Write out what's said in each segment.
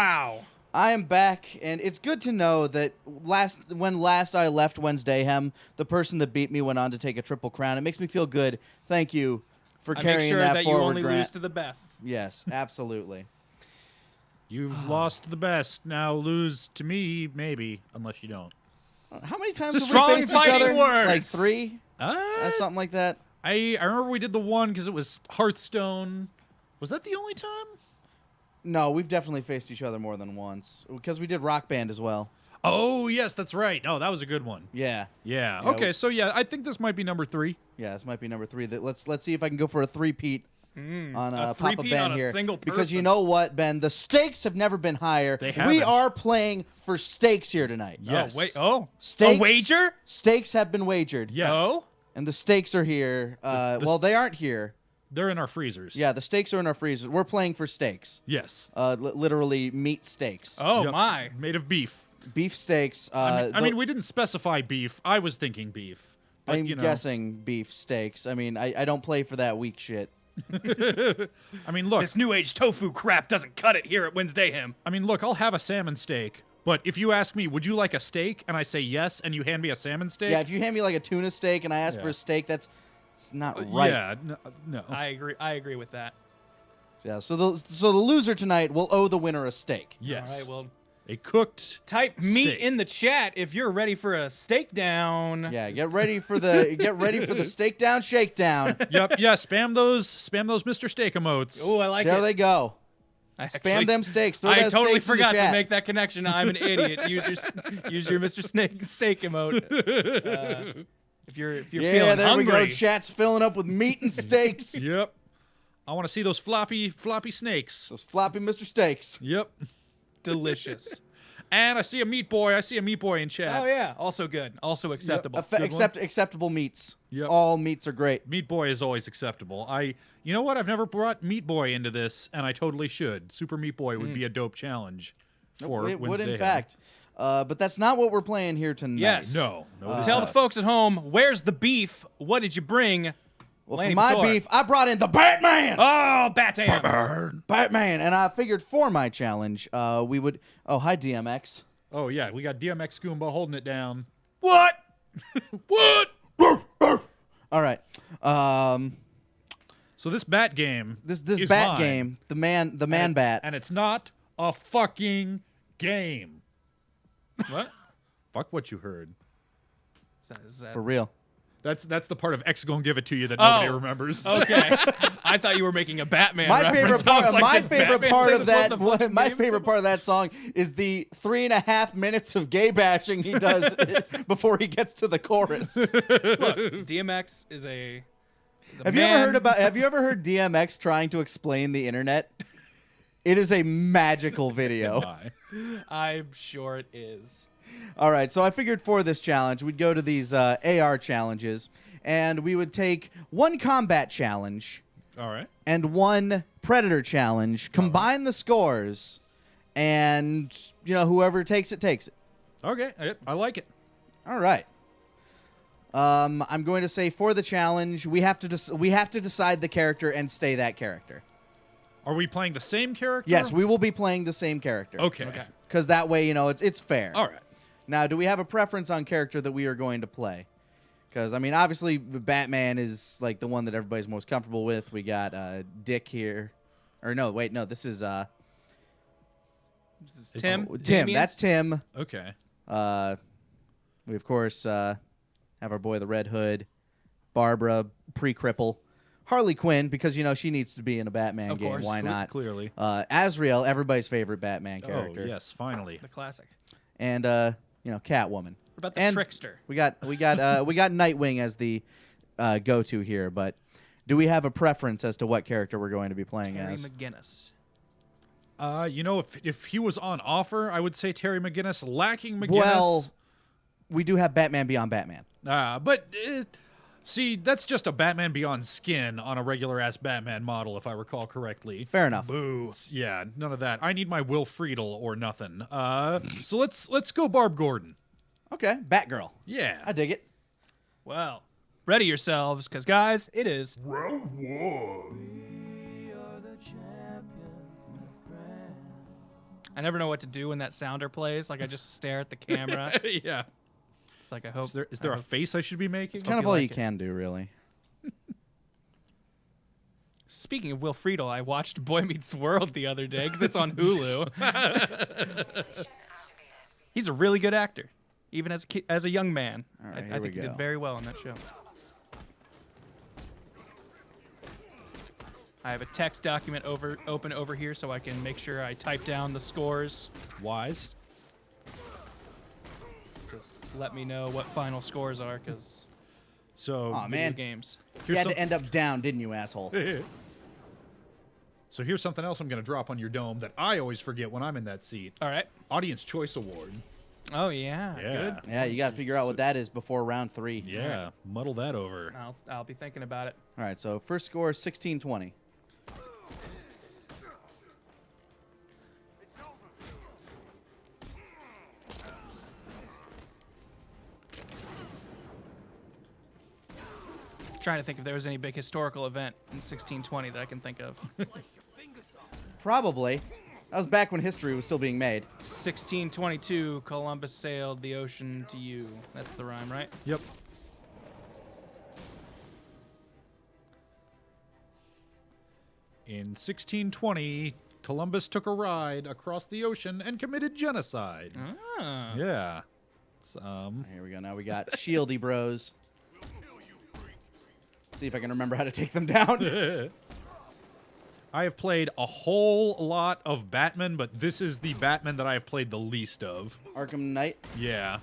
Wow. I am back, and it's good to know that when last I left Wednesdayhem, the person that beat me went on to take a triple crown. It makes me feel good. Thank you for carrying sure that forward, you only Grant. lose to the best. Yes, absolutely. You've lost to the best. Now lose to me, maybe, unless you don't. How many times have Strong we faced each fighting other? words. Like 3? Something like that. I remember we did the one because it was Hearthstone. Was that the only time? No, we've definitely faced each other more than once because we did Rock Band as well. Oh, yes, that's right. Oh, that was a good one. Yeah. Yeah. Yeah, Okay, so yeah, I think this might be number 3. Yeah, this might be number 3. Let's see if I can go for a three-peat on a Papa three-peat Ben on a here. single Because you person. know what, Ben? The stakes have never been higher. They We haven't. are playing for stakes here tonight. Yes. Oh, wait. Oh. Stakes, A wager? Stakes have been wagered. Yes. Oh? And the stakes are here. Well, they aren't here. They're in our freezers. Yeah, the steaks are in our freezers. We're playing for steaks. Yes. Literally meat steaks. Oh, Yep. my. Made of beef. Beef steaks. I mean, we didn't specify beef. I was thinking beef. But, I'm you know. guessing beef steaks. I mean, I don't play for that weak shit. I mean, look. This new age tofu crap doesn't cut it here at Wednesdayhem. I mean, look. I'll have a salmon steak. But if you ask me, would you like a steak? And I say yes, and you hand me a salmon steak. Yeah, if you hand me like a tuna steak and I ask for a steak, it's not right. Yeah. No. I agree with that. Yeah. So the loser tonight will owe the winner a steak. Yes. All right, well, A cooked. type meat steak. in the chat if you're ready for a steak down. Yeah. Get ready for the steak down shakedown. Yep. Yeah. Spam those Mr. Steak emotes. Oh, I like There it. they go. I Spam actually- them steaks. Throw I those totally steaks in the forgot to chat. make that connection. I'm an idiot. Use your Mr. Steak emote. If you're Yeah, feeling there hungry. we go. Chat's filling up with meat and steaks. Yep. I want to see those floppy snakes. Those floppy Mr. Steaks. Yep. Delicious. And I see a meat boy. I see a meat boy in chat. Oh yeah, also good, also acceptable. Acceptable meats. Yep. All meats are great. Meat boy is always acceptable. You know what? I've never brought Meat Boy into this, and I totally should. Super Meat Boy would be a dope challenge for It would, Wednesday. in fact. But that's not what we're playing here tonight. Yes. No. Tell the folks at home, where's the beef? What did you bring? Well, Lanny for my Bator. beef, I brought in the Batman. Oh, Batman! Batman. And I figured for my challenge, we would... Oh, hi, DMX. Oh, yeah. We got DMX Goomba holding it down. What? What? All right. So this bat game This is bat mine. game, the man bat. And it's not a fucking game. What? Fuck what you heard. Is that- For real. That's the part of X gonna give it to you that nobody remembers. Okay. I thought you were making a Batman My reference. favorite part, I was like, my did favorite Batman part say of this wasn't a that, fucking my game? favorite part of that song is the 3.5 minutes of gay bashing he does before he gets to the chorus. Look, DMX is a Have you ever heard DMX trying to explain the internet? It is a magical video. Why? I'm sure it is. All right, so I figured for this challenge, we'd go to these AR challenges, and we would take one combat challenge All right. and one predator challenge, combine the scores, and whoever takes it takes it. Okay. I like it. All right. I'm going to say for the challenge, we have to decide the character and stay that character. Are we playing the same character? Yes, we will be playing the same character. Okay. Because that way, it's fair. All right. Now, do we have a preference on character that we are going to play? Because, I mean, obviously, Batman is, like, the one that everybody's most comfortable with. We got Dick here. Or, no, wait, no, this is Tim. Tim. Damien? That's Tim. Okay. We, of course, have our boy, the Red Hood. Barbara, pre-cripple. Harley Quinn, because, she needs to be in a Batman Of game. course. Why not? Clearly. Azrael, everything's favorite Batman character. Oh, yes, finally. The classic. And, Catwoman. What about the And trickster? We got Nightwing as the go-to here, but do we have a preference as to what character we're going to be playing Terry as? McGinnis. If he was on offer, I would say Terry McGinnis. Lacking McGinnis. Well, we do have Batman Beyond Batman. See, that's just a Batman Beyond skin on a regular-ass Batman model, if I recall correctly. Fair enough. Boo. Yeah, none of that. I need my Will Friedle or nothing. So let's go Barb Gordon. Okay, Batgirl. Yeah. I dig it. Well, ready yourselves, because, guys, it is Round one. I never know what to do when that sounder plays. Like I just stare at the camera. Yeah. It's like I hope. Is there a face I should be making? It's kind of you all like you it. can do, really. Speaking of Will Friedle, I watched Boy Meets World the other day because it's on Hulu. He's a really good actor, even as a young man. All right, I here we think he go. did very well in that show. I have a text document open over here so I can make sure I type down the scores. Wise. Just let me know what final scores are, because So, Aw, man. games. You here's had to end up down, didn't you, asshole? So here's something else I'm going to drop on your dome that I always forget when I'm in that seat. All right. Audience Choice Award. Oh yeah. Yeah. Good. Yeah, you got to figure out what that is before round 3. Yeah, muddle that over. I'll be thinking about it. All right, so first score is 16-20. Trying to think if there was any big historical event in 1620 that I can think of. Probably. That was back when history was still being made. 1622, Columbus sailed the ocean to you. That's the rhyme, right? Yep. In 1620, Columbus took a ride across the ocean and committed genocide. Ah. Yeah. It's, Here we go. Now we got Shieldy Bros. See if I can remember how to take them down. I have played a whole lot of Batman, but this is the Batman that I have played the least of. Arkham Knight. Yeah.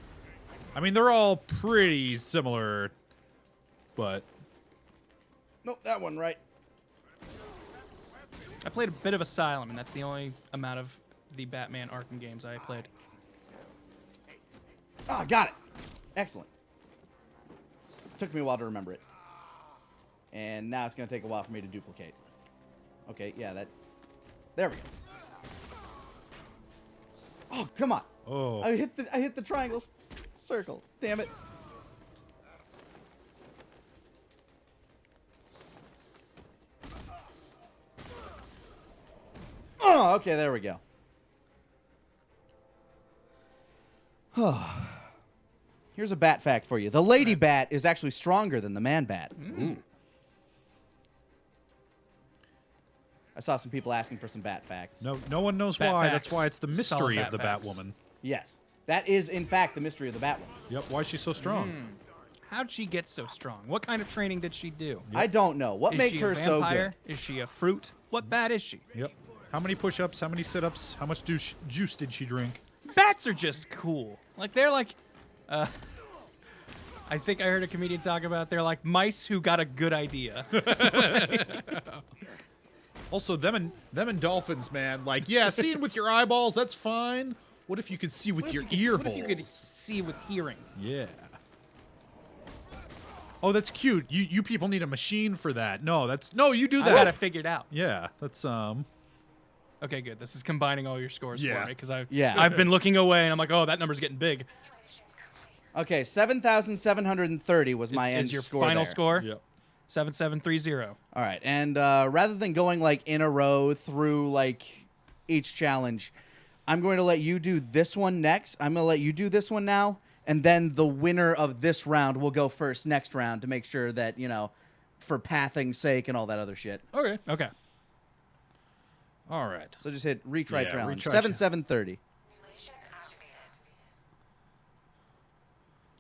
I mean, they're all pretty similar, but... Nope, that one right. I played a bit of Asylum, and that's the only amount of the Batman Arkham games I played. Ah, got it. Excellent. Took me a while to remember it. And now it's going to take a while for me to duplicate. Okay, yeah, that... There we go. Oh, come on. Oh. I hit the triangles. Circle. Damn it. Oh, okay, there we go. Here's a bat fact for you. The lady bat is actually stronger than the man bat. Ooh. I saw some people asking for some bat facts. No one knows Bat why. facts. That's why it's the Solid mystery bat of the facts. Batwoman. Yes. That is, in fact, the mystery of the Batwoman. Yep. Why is she so strong? How'd she get so strong? What kind of training did she do? I don't know. What Is makes she her a so vampire? good? Is she a fruit? What bat is she? Yep. How many push-ups? How many sit-ups? How much juice did she drink? Bats are just cool. Like they're like, I think I heard a comedian talk about they're like mice who got a good idea. Also, them and dolphins, man. Like, yeah, seeing with your eyeballs, that's fine. What if you could see with your ear What if you holes? could see with hearing? Yeah. Oh, that's cute. You people need a machine for that. No, you do I that. got it figured out. Yeah, that's Okay, good. This is combining all your scores Yeah. for me because I've Yeah. I've been looking away and I'm like, oh, that number's getting big. Okay, 7,730 was my end is your score final there. score? Yep. 7730. All right, and rather than going like in a row through like each challenge, I'm going to let you do this one next. I'm going to let you do this one now, and then the winner of this round will go first next round to make sure that, you know, for pathing's sake and all that other shit. Okay. Okay. All right. So just hit retry Yeah, challenge. retry 7,730.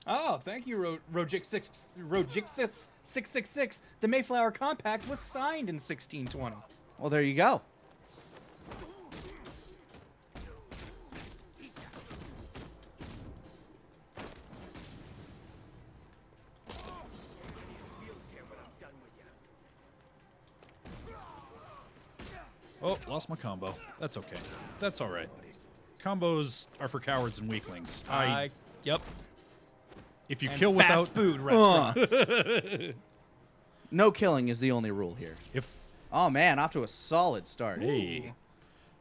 Oh, thank you, Rojix666. The Mayflower Compact was signed in 1620. Well, there you go. Oh, lost my combo. That's okay. That's all right. Combos are for cowards and weaklings. Yep. If you And kill without fast food restaurants. No killing is the only rule here. if Oh, man, off to a solid start. hey,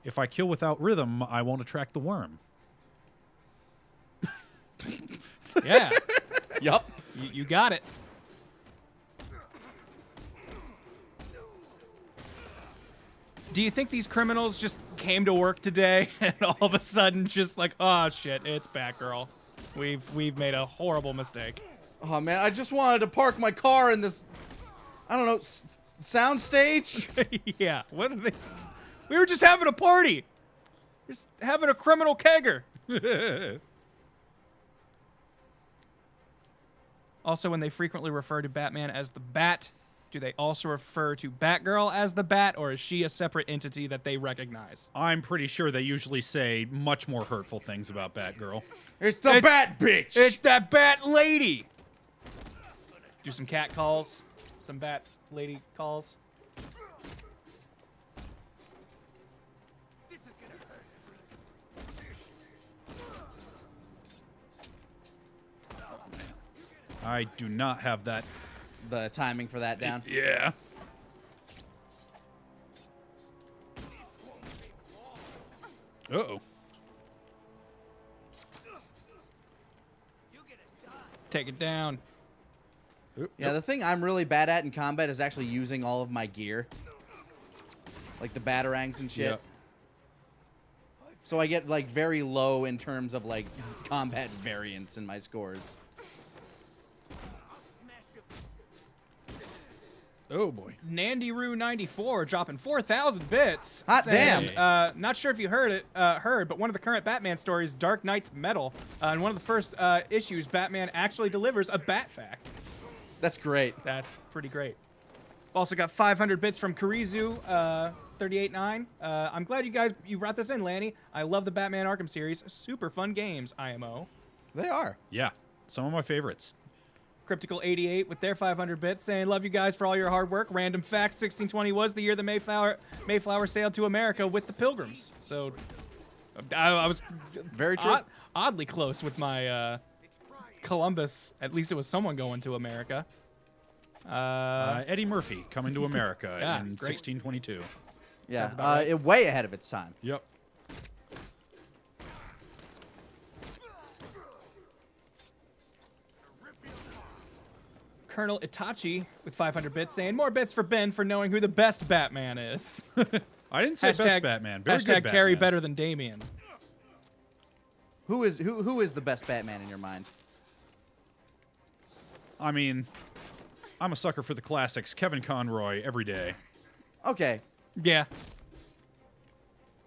if I kill without rhythm, I won't attract the worm. Yeah. Yup. You got it. Do you think these criminals just came to work today and all of a sudden just like, oh shit, it's Batgirl. We've made a horrible mistake. Oh man, I just wanted to park my car in this, I don't know, sound stage. Yeah, what are they? We were just having a party. Just having a criminal kegger. Also, when they frequently refer to Batman as the Bat, do they also refer to Batgirl as the Bat, or is she a separate entity that they recognize? I'm pretty sure they usually say much more hurtful things about Batgirl. It's the Bat bitch. It's that Bat Lady. Do some cat calls, some Bat Lady calls. I do not have that. The timing for that down. Yeah. Uh-oh. Take it down. Yeah, the thing I'm really bad at in combat is actually using all of my gear. Like the batarangs and shit. Yep. So I get like very low in terms of like combat variance in my scores. Oh boy. NandyRoo94 dropping 4,000 bits. Hot saying, damn. not sure if you heard, but one of the current Batman stories, Dark Knight's Metal, in one of the first issues, Batman actually delivers a Bat fact. That's great. That's pretty great. Also got 500 bits from Kurizu, 38.9. I'm glad you brought this in, Lanny. I love the Batman Arkham series. Super fun games, IMO. They are. Yeah. Some of my favorites. Cryptical88 with their 500 bits saying, love you guys for all your hard work. Random fact, 1620 was the year the Mayflower sailed to America with the Pilgrims. So I was Very true. Oddly close with my Columbus. At least it was someone going to America. Eddie Murphy coming to America Yeah, in great. 1622. Yeah, Sounds about right. way ahead of its time. Yep. Colonel Itachi with 500 bits saying, more bits for Ben for knowing who the best Batman is. I didn't say best Batman. Very good Batman. Terry better than Damian. Who is the best Batman in your mind? I mean, I'm a sucker for the classics. Kevin Conroy every day. Okay, Yeah.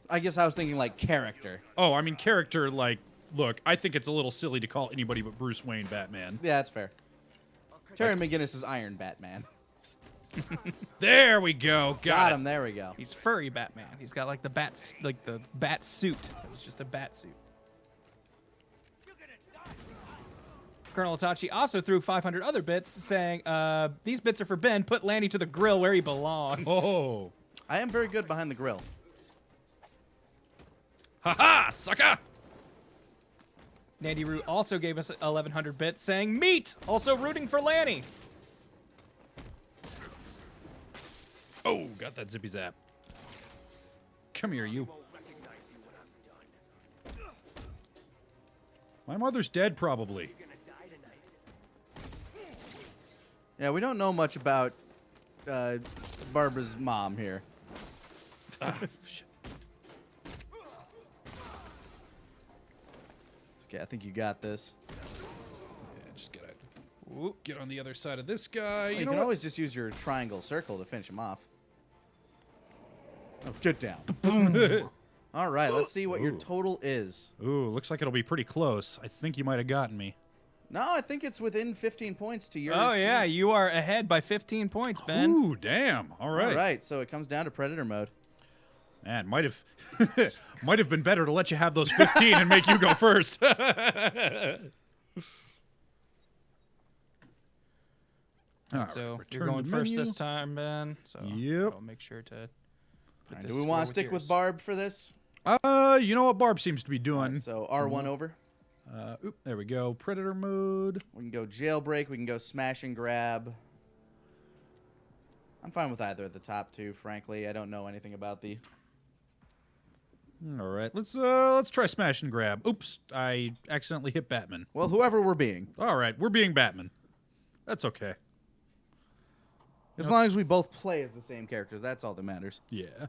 I guess I was thinking like character. Oh, I mean character, like, look, I think it's a little silly to call anybody but Bruce Wayne Batman. Yeah, that's fair. Terry McGinnis is Iron Batman. There we go. Got Got him. There we go. He's furry Batman. He's got like the bat suit. It's just a bat suit. Colonel Itachi also threw 500 other bits saying, these bits are for Ben. Put Lanny to the grill where he belongs. Oh. I am very good behind the grill. Ha-ha, sucker! Nandy Roo also gave us 1,100 bits saying, meat! Also rooting for Lanny. Oh, got that zippy zap. Come here, you. My mother's dead, probably. Yeah, we don't know much about Barbara's mom here. Shit. Okay, I think you got this. Yeah, just gotta get on the other side of this guy. You can always just use your triangle circle to finish him off. Oh, get down. All right, let's see what your total is. Ooh, looks like it'll be pretty close. I think you might have gotten me. No, I think it's within 15 points to your. Oh, yeah. You are ahead by 15 points, Ben. Ooh, damn. All right. All right, so it comes down to Predator mode. Man, might have been better to let you have those 15 and make you go first. So you're going first this time, Ben. So Yep. I'll make sure to. put Do this we score want to stick with yours. Barb for this? You know what Barb seems to be doing. Right, so R1 over. Oop, there we go. Predator mode. We can go jailbreak. We can go smash and grab. I'm fine with either of the top two, frankly. I don't know anything about the. All right, let's try smash and grab. Oops, I accidentally hit Batman. Well, whoever we're being. All right, we're being Batman. That's okay. As long as we both play as the same characters, that's all that matters. Yeah.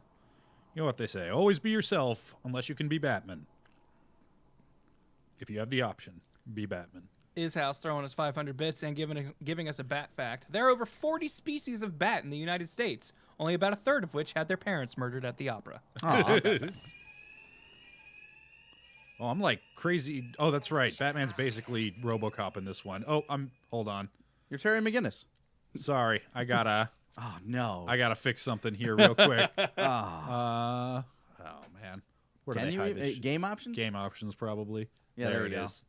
You know what they say. Always be yourself unless you can be Batman. If you have the option, be Batman. Ishouse throwing us 500 bits and giving us a bat fact. There are over 40 species of bat in the United States, only about a third of which had their parents murdered at the opera. Aw. Oh, I'm like crazy. Oh, that's right. Batman's basically RoboCop in this one. Oh, hold on. You're Terry McGinnis. Sorry. I gotta Oh, no. fix something here real quick. Ah. Oh man. Where Can did I you hide this? game options? Game options probably. Yeah, there it you go. is.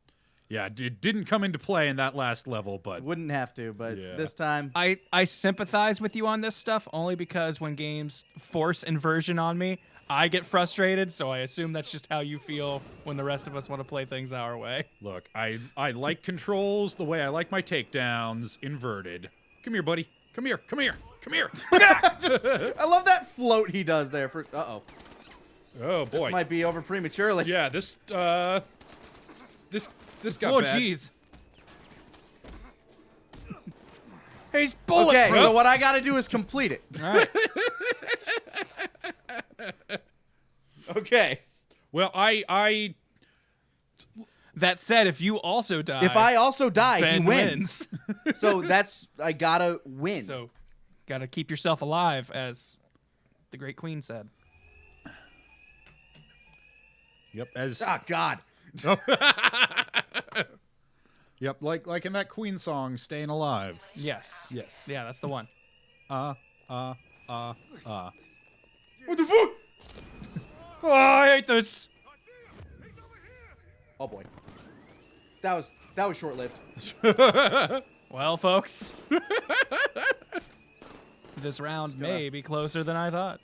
Yeah, it didn't come into play in that last level, but Wouldn't have to, but Yeah. this time. I sympathize with you on this stuff only because when games force inversion on me, I get frustrated, so I assume that's just how you feel when the rest of us want to play things our way. look, I like controls the way I like my takedowns inverted. Come here, buddy. Come here. Come here. Come here. I love that float he does there. For Uh-oh. Oh boy. This might be over prematurely. Yeah, this got Oh, bad. jeez. He's bulletproof. Okay, so what I got to do is complete it. All right. Okay. Well, I That said, if you also die, If I also die, Ben he wins. So I gotta win. So, gotta keep yourself alive, as the great queen said. Yep, as Oh, God. Yep, like in that Queen song, Staying Alive. Yes. Yes. Yeah, that's the one. What the fuck? Oh, I hate this. Oh, boy. That was short-lived. Well, folks, this round may be closer than I thought.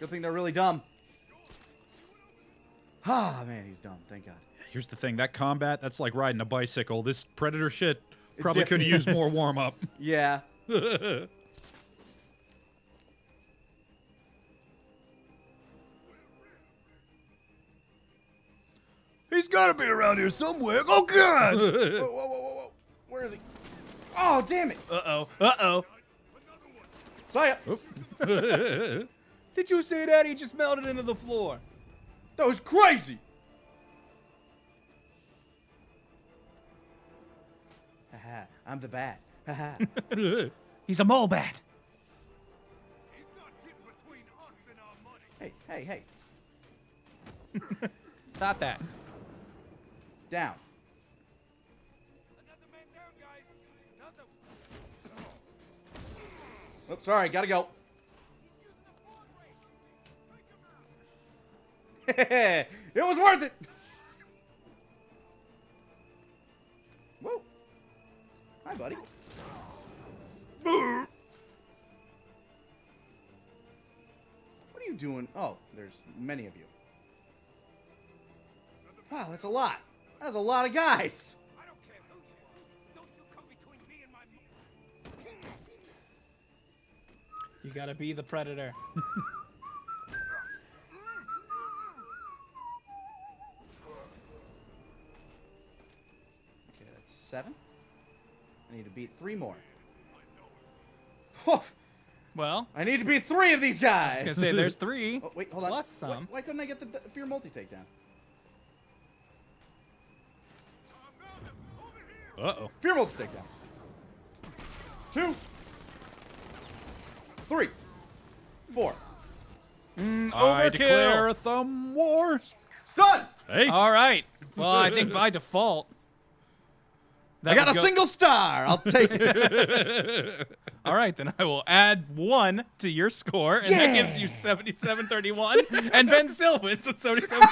Good thing they're really dumb. Ah, man, he's dumb. Thank God. Here's the thing, that combat, that's like riding a bicycle. This Predator shit probably could have Definitely. used more warm-up. Yeah. He's got to be around here somewhere. Oh, God. Whoa, whoa, whoa, whoa, whoa. Where is he? Oh, damn it. Uh-oh. Uh-oh. Saya. Did you see that? He just melted into the floor. That was crazy. Haha, I'm the bat. Haha. He's a mole bat. Hey, hey, hey. Stop that. Down. Oops, sorry, gotta go. It was worth it. Whoa. Hi, buddy. What are you doing? Oh, there's many of you. Wow, that's a lot. That's a lot of guys. I don't care who you are. Don't you come between me and my meat. You gotta be the predator. Okay, that's 7. I need to beat 3 more. Oh, Well, I need to beat 3 of these guys. I was gonna say there's 3. Oh, wait, hold on. Plus some. Why couldn't I get the fear multi-takedown? Uh-oh. Fear multi-takedown. 2. 3. 4. I declare a thumb war. Done! Hey. All right. Well, I think by default, I got a single star. I'll take it. All right, then I will add 1 to your score, and that gives you 77-31, and Ben still wins with 77.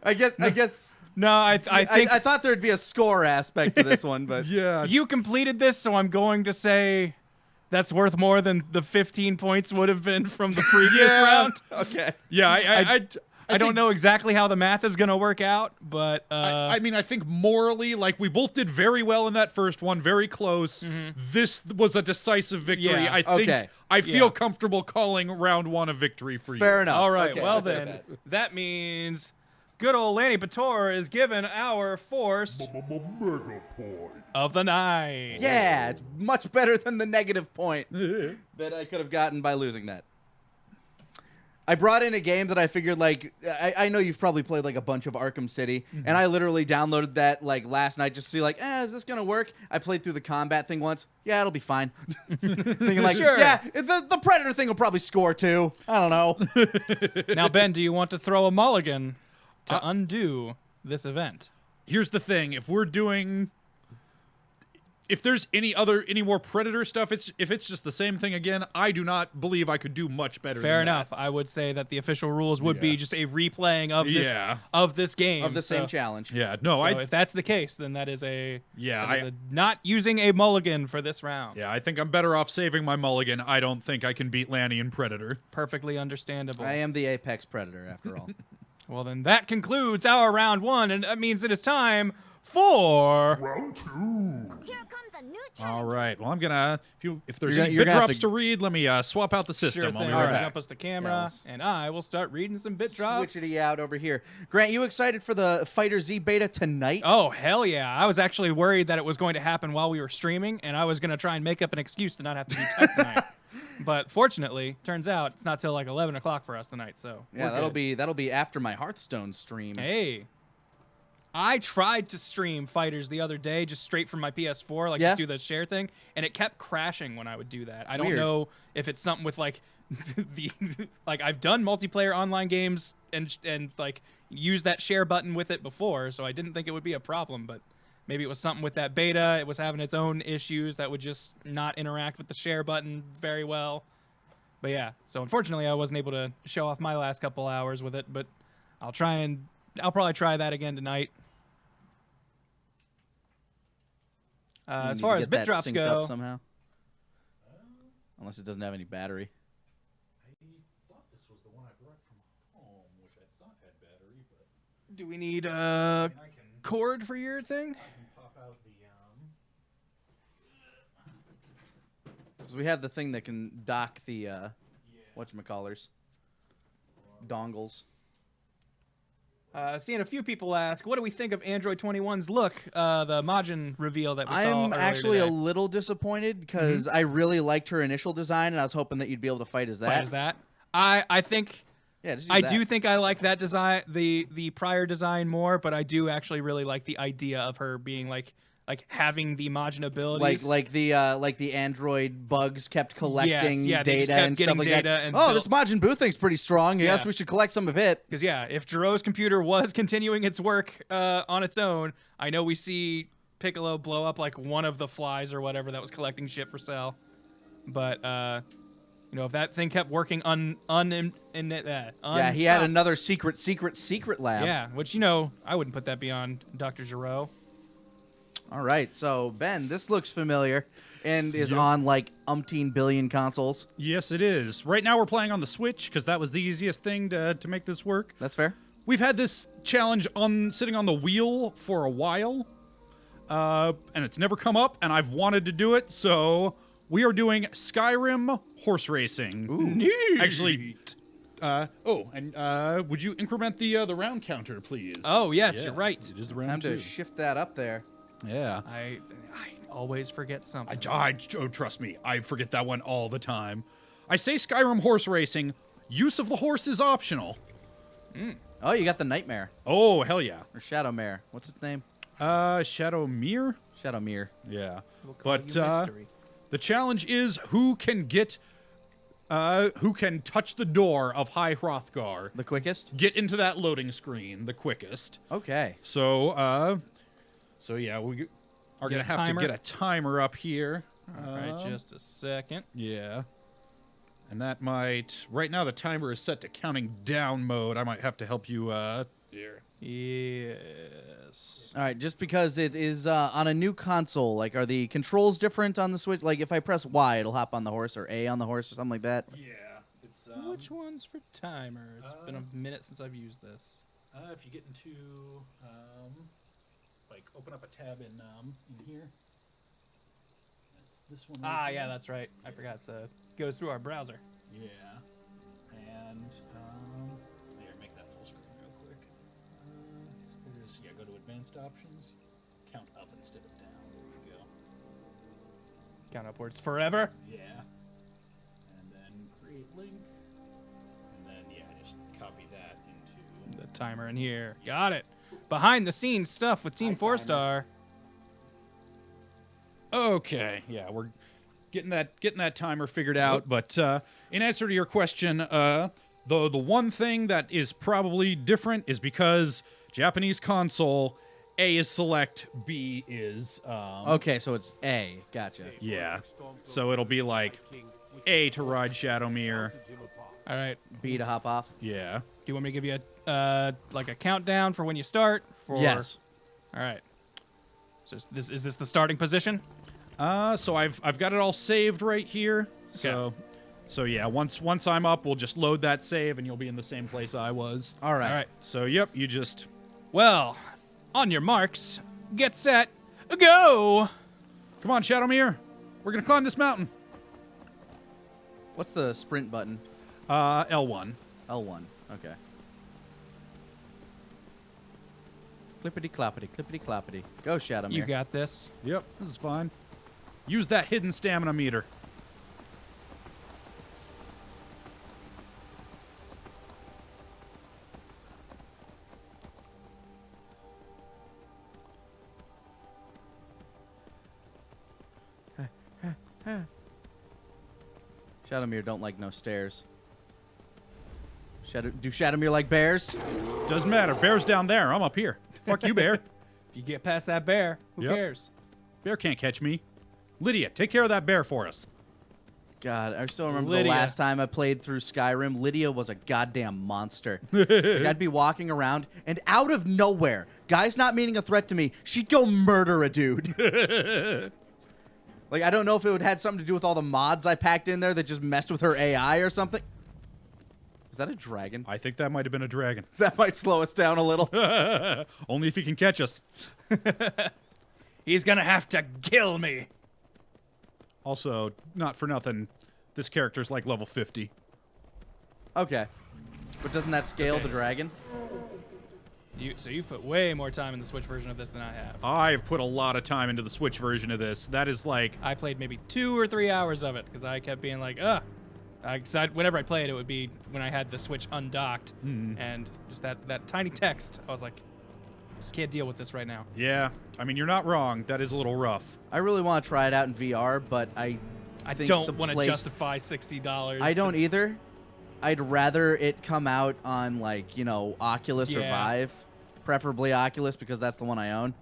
I guess. No, I think I thought there'd be a score aspect to this one, but Yeah. you completed this, so I'm going to say that's worth more than the 15 points would have been from the previous round. okay. Yeah, I don't know exactly how the math is going to work out, but I mean, I think morally, like, we both did very well in that first one, very close. This was a decisive victory. Yeah. I think Okay. I feel Yeah. comfortable calling round 1 a victory for you. Fair enough. all right. Okay, well I'll take then, that. that means good old Lanny Pator is given our forced Mega point. of the night. Yeah, it's much better than the negative point that I could have gotten by losing that. I brought in a game that I figured, like, I know you've probably played, like, a bunch of Arkham City, and I literally downloaded that, like, last night just to see, like, is this going to work? I played through the combat thing once. Yeah, it'll be fine. Thinking, like, Sure. yeah, the Predator thing will probably score, too. I don't know. Now, Ben, do you want to throw a mulligan to undo this event? Here's the thing: if there's any more Predator stuff, if it's just the same thing again, I do not believe I could do much better. Fair than enough. That. I would say that the official rules would be Yeah. just a replaying of this game. Of the same So- challenge. Yeah, no, So I if that's the case, then that is a not using a mulligan for this round. yeah, I think I'm better off saving my mulligan. I don't think I can beat Lanny in Predator. Perfectly understandable. I am the apex predator, after all. Well, then that concludes our round one, and that means it is time for Round 2. Here comes a new All challenge. right. Well, I'm gonna if there's You're any gonna- you're bit gonna have drops to read, let me swap out the system. sure I'll thing. be right Alright. back. Jump us to camera, Yes. and I will start reading some bit drops. Switchity out over here. Grant, you excited for the Fighter Z beta tonight? Oh, hell yeah. I was actually worried that it was going to happen while we were streaming, and I was going to try and make up an excuse to not have to do tech tonight. But fortunately, turns out it's not till like 11 o'clock for us tonight, so Yeah, we're good. that'll be after my Hearthstone stream. Hey. I tried to stream Fighters the other day just straight from my PS4, like Yeah? just do the share thing, and it kept crashing when I would do that. I don't Weird. know if it's something with like the like I've done multiplayer online games and like used that share button with it before, so I didn't think it would be a problem, but maybe it was something with that beta. It was having its own issues that would just not interact with the share button very well. But yeah, so unfortunately I wasn't able to show off my last couple hours with it, but I'll probably try that again tonight. We As need far to as get bit that drops synced go, up somehow. Unless it doesn't have any battery. I thought this was the one I brought from home, which I thought had battery, but do we need a cord for your thing? I can pop out the Because we have the thing that can dock the whatchamacallers. Dongles. Seeing a few people ask, what do we think of Android 21's look? The Majin reveal that we saw I'm earlier actually a today. little disappointed because I really liked her initial design and I was hoping that you'd be able to fight as that. Fight as that. I think Yeah, just use I that. do think I like that design, the prior design more, but I do actually really like the idea of her being like having the Majin abilities. like the android bugs kept collecting yeah, they just data kept and getting stuff like data that. and Oh, built- this Majin Buu thing's pretty strong. Yeah. Yes, we should collect some of it. Because yeah, if Jiro's computer was continuing its work on its own, I know we see Piccolo blow up like one of the flies or whatever that was collecting shit for Cell. But you know, if that thing kept working Yeah, he had another secret lab. Yeah, which you know, I wouldn't put that beyond Dr. Giro. All right, so Ben, this looks familiar and is on like umpteen billion consoles. Yes, it is. Right now we're playing on the Switch because that was the easiest thing to make this work. That's fair. We've had this challenge sitting on the wheel for a while, and it's never come up, and I've wanted to do it, so we are doing Skyrim horse racing. Neat. Actually, would you increment the round counter, please? Oh yes, Yeah, you're right. It is the round Time to two. shift that up there. Yeah. I always forget something. Oh, trust me, I forget that one all the time. I say Skyrim horse racing. Use of the horse is optional. Oh, you got the Nightmare Oh, hell yeah. or Shadowmare. What's his name? Shadowmere? Shadowmere. Yeah. We'll call But you Mystery. the challenge is who can touch the door of High Hrothgar, The quickest. get into that loading screen the quickest. Okay. So yeah, we are Get gonna a have timer? to get a timer up here. All right, just a second. Yeah. And that might... Right now the timer is set to counting down mode. I might have to help you here. Yes. All right, just because it is on a new console, like, are the controls different on the Switch? Like, if I press Y, it'll hop on the horse, or A on the horse, or something like that? Yeah. It's Which one's for timer? It's been a minute since I've used this. if you get into like open up a tab in here. That's this one. Ah, right yeah, there. that's right. I forgot to goes through our browser. Yeah. And here, make that full screen real quick. advanced options. Count up instead of down. There we go. Count upwards forever. Yeah. And then create link. And then, yeah, just copy that into... The timer in here. Got it. Behind the scenes stuff with Team 4-Star. Okay, yeah, we're getting that timer figured out. But in answer to your question, the one thing that is probably different is because Japanese console, A is select, B is Okay, so it's A. Gotcha. yeah. So it'll be like A to ride Shadowmere. All right. B to hop off. Yeah. Do you want me to give you a like a countdown for when you start? Yes. All right. So is this the starting position? So I've got it all saved right here. So yeah, once I'm up, we'll just load that save and you'll be in the same place I was. All right. All right. So yep, you just Well, on your marks, get set, go. come on, Shadowmere. We're gonna climb this mountain. What's the sprint button? L1. L1. Okay. Clippity cloppity, clippity cloppity. Go, Shadowmere. You got this. Yep, this is fine. Use that hidden stamina meter. Shadowmere don't like no stairs. Do Shadowmere like bears? Doesn't matter. Bear's down there. I'm up here. Fuck you, Bear. If you get past that bear, who Yep. cares? Bear can't catch me. Lydia, take care of that bear for us. God, I still remember Lydia. the last time I played through Skyrim. Lydia was a goddamn monster. Like, I'd be walking around, and out of nowhere, guy's not meaning a threat to me, she'd go murder a dude. Like, I don't know if it would had something to do with all the mods I packed in there that just messed with her AI or something. Is that a dragon? I think that might have been a dragon. That might slow us down a little. Only if he can catch us. He's gonna have to kill me. Also, not for nothing, this character's like level 50. Okay. But doesn't that scale Okay. the dragon? So you've put way more time in the Switch version of this than I have. I've put a lot of time into the Switch version of this. That is like... I played maybe 2 or 3 hours of it because I kept being like, ugh. Whenever I played, it would be when I had the Switch undocked, and just that tiny text. I was like, just can't deal with this right now. Yeah, I mean, you're not wrong. That is a little rough. I really want to try it out in VR, but I think don't the want to place- justify $60. I don't either. I'd rather it come out on, like, you know, Oculus or Yeah. Vive. Preferably Oculus, because that's the one I own.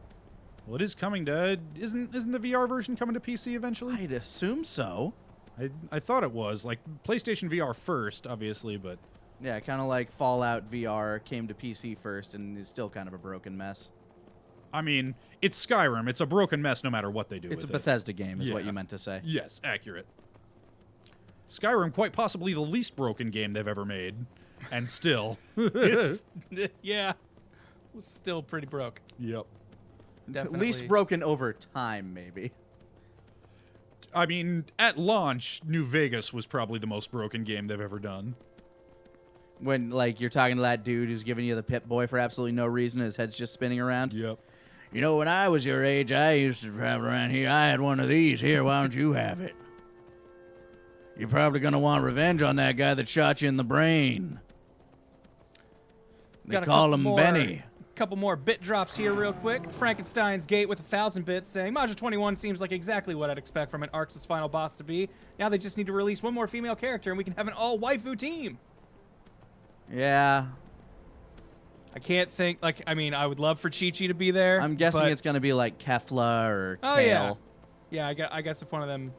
Well, it is coming to... Isn't the VR version coming to PC eventually? I'd assume so. I thought it was. Like, PlayStation VR first, obviously, but... Yeah, kind of like Fallout VR came to PC first and is still kind of a broken mess. I mean, it's Skyrim. It's a broken mess no matter what they do It's a with it. Bethesda game, is what Yeah. you meant to say. Yes, accurate. Skyrim, quite possibly the least broken game they've ever made. And still. It's, yeah, it was still pretty broke. Yep. At least broken over time, maybe. I mean, at launch, New Vegas was probably the most broken game they've ever done. When, like, you're talking to that dude who's giving you the Pip-Boy for absolutely no reason, his head's just spinning around. Yep. You know, when I was your age, I used to travel around here. I had one of these. Here, why don't you have it? You're probably going to want revenge on that guy that shot you in the brain. They Got a call couple him more- Benny. Couple more bit drops here real quick. Frankenstein's Gate with 1,000 bits saying, Module 21 seems like exactly what I'd expect from an Arx's final boss to be. Now they just need to release one more female character and we can have an all-waifu team. Yeah. I can't think, like, I mean, I would love for Chi-Chi to be there. I'm guessing but- it's going to be like Kefla or Oh, Kale. yeah. Yeah, I guess if one of them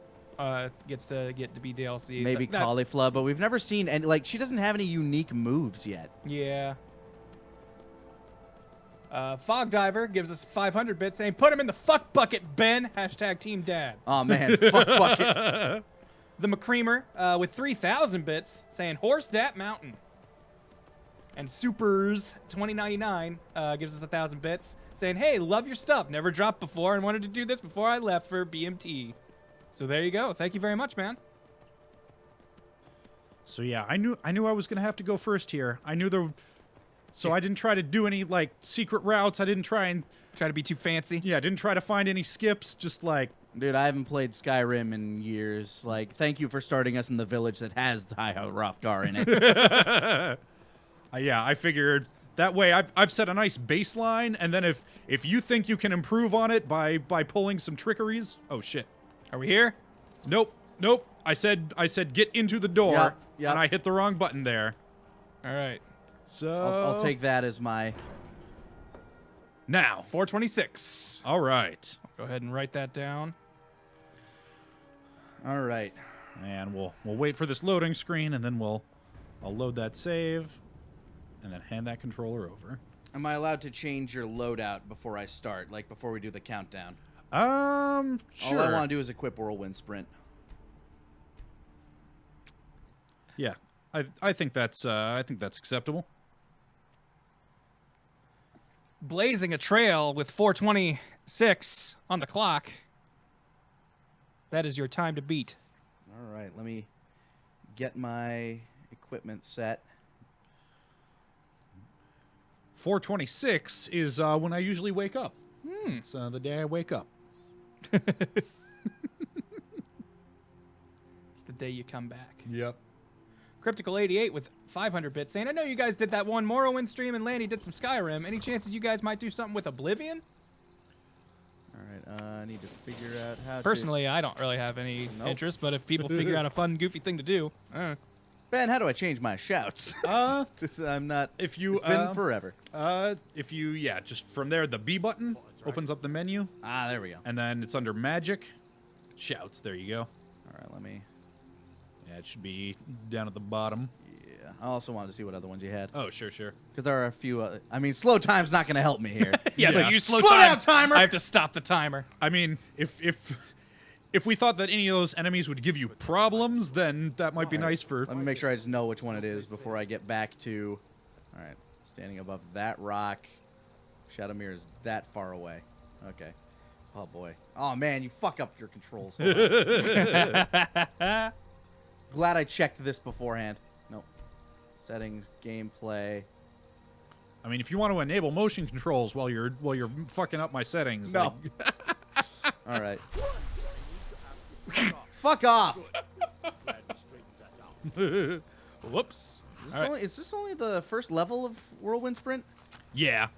gets to get to be DLC. Maybe that- Caulifla, but we've never seen any, like, she doesn't have any unique moves yet. Yeah. Fog Diver gives us 500 bits saying, put him in the fuck bucket, Ben. Hashtag Team Dad. Oh, man. Fuck bucket. The McCreamer with 3,000 bits saying, horse that mountain. And Supers 2099 gives us 1,000 bits saying, hey, love your stuff. Never dropped before and wanted to do this before I left for BMT. So there you go. Thank you very much, man. So yeah, I knew I was gonna have to go first here. I knew So I didn't try to do any like secret routes. I didn't try and Try to be too fancy. didn't try to find any skips. Just like Dude, I haven't played Skyrim in years. Like, thank you for starting us in the village that has the High Hrothgar in it. I figured that way I've set a nice baseline, and then if you think you can improve on it by pulling some trickeries, oh shit. Are we here? Nope. I said get into the door, Yep. and I hit the wrong button there. All right. So I'll take that as my... now. 426. All right, Go ahead and write that down. All right. and we'll wait for this loading screen, and then I'll load that save, and then hand that controller over. Am I allowed to change your loadout before I start? Like, before we do the countdown? Sure. All I want to do is equip Whirlwind Sprint. Yeah, I think that's acceptable. Blazing a trail with 426 on the clock. That is your time to beat. All right, let me get my equipment set. 426 is when I usually wake up. It's the day I wake up. It's the day you come back. Yep. Cryptical88 with 500 bits saying, I know you guys did that one Morrowind stream and Lanny did some Skyrim. Any chances you guys might do something with Oblivion? All right, I need to figure out how Personally, I don't really have any interest, but if people figure out a fun, goofy thing to do, Ben, how do I change my shouts? I'm not... If you It's been forever. if you just from there the B button opens up the menu, Ah, there we go. and then it's under magic shouts. There you go. All right, let me... Yeah, it should be down at the bottom. Yeah, I also wanted to see what other ones you had. Oh, sure. Because there are a few... I mean, slow time's not going to help me here. yeah, Yeah. so you slow down, timer! I have to stop the timer. I mean, if we thought that any of those enemies would give you problems, then that might be nice for. Let me make sure I just know which one it is before I get back to... All right, standing above that rock. Shadowmere is that far away. Okay. Oh, boy. Oh, man, you fuck up your controls. Hold on. Glad I checked this beforehand. Nope. Settings, gameplay. I mean, if you want to enable motion controls while you're fucking up my settings, No. All right. Fuck off. Whoops. Is this only the first level of Whirlwind Sprint? yeah.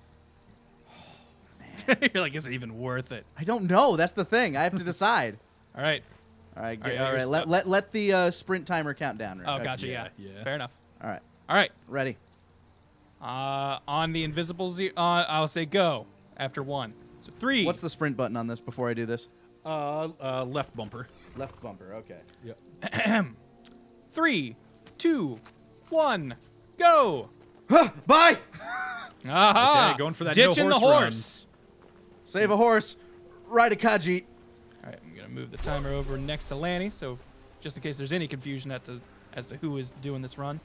You're like, is it even worth it? I don't know. That's the thing. I have to decide. All right. All right. All right, All you're right. stuck. Let the sprint timer count down. Oh, Okay. gotcha. yeah, Yeah. yeah. Fair enough. All right. All right. Ready. On the invisible I'll say go after 1. So 3. What's the sprint button on this before I do this? Left bumper. Left bumper. Okay. Yep. 3, 2, 1, go. Bye. Aha! Okay, going for that Ditching no the horse run. horse. Save a horse. Ride a Khajiit. All right, I'm gonna move the timer over next to Lanny, so just in case there's any confusion as to who is doing this run.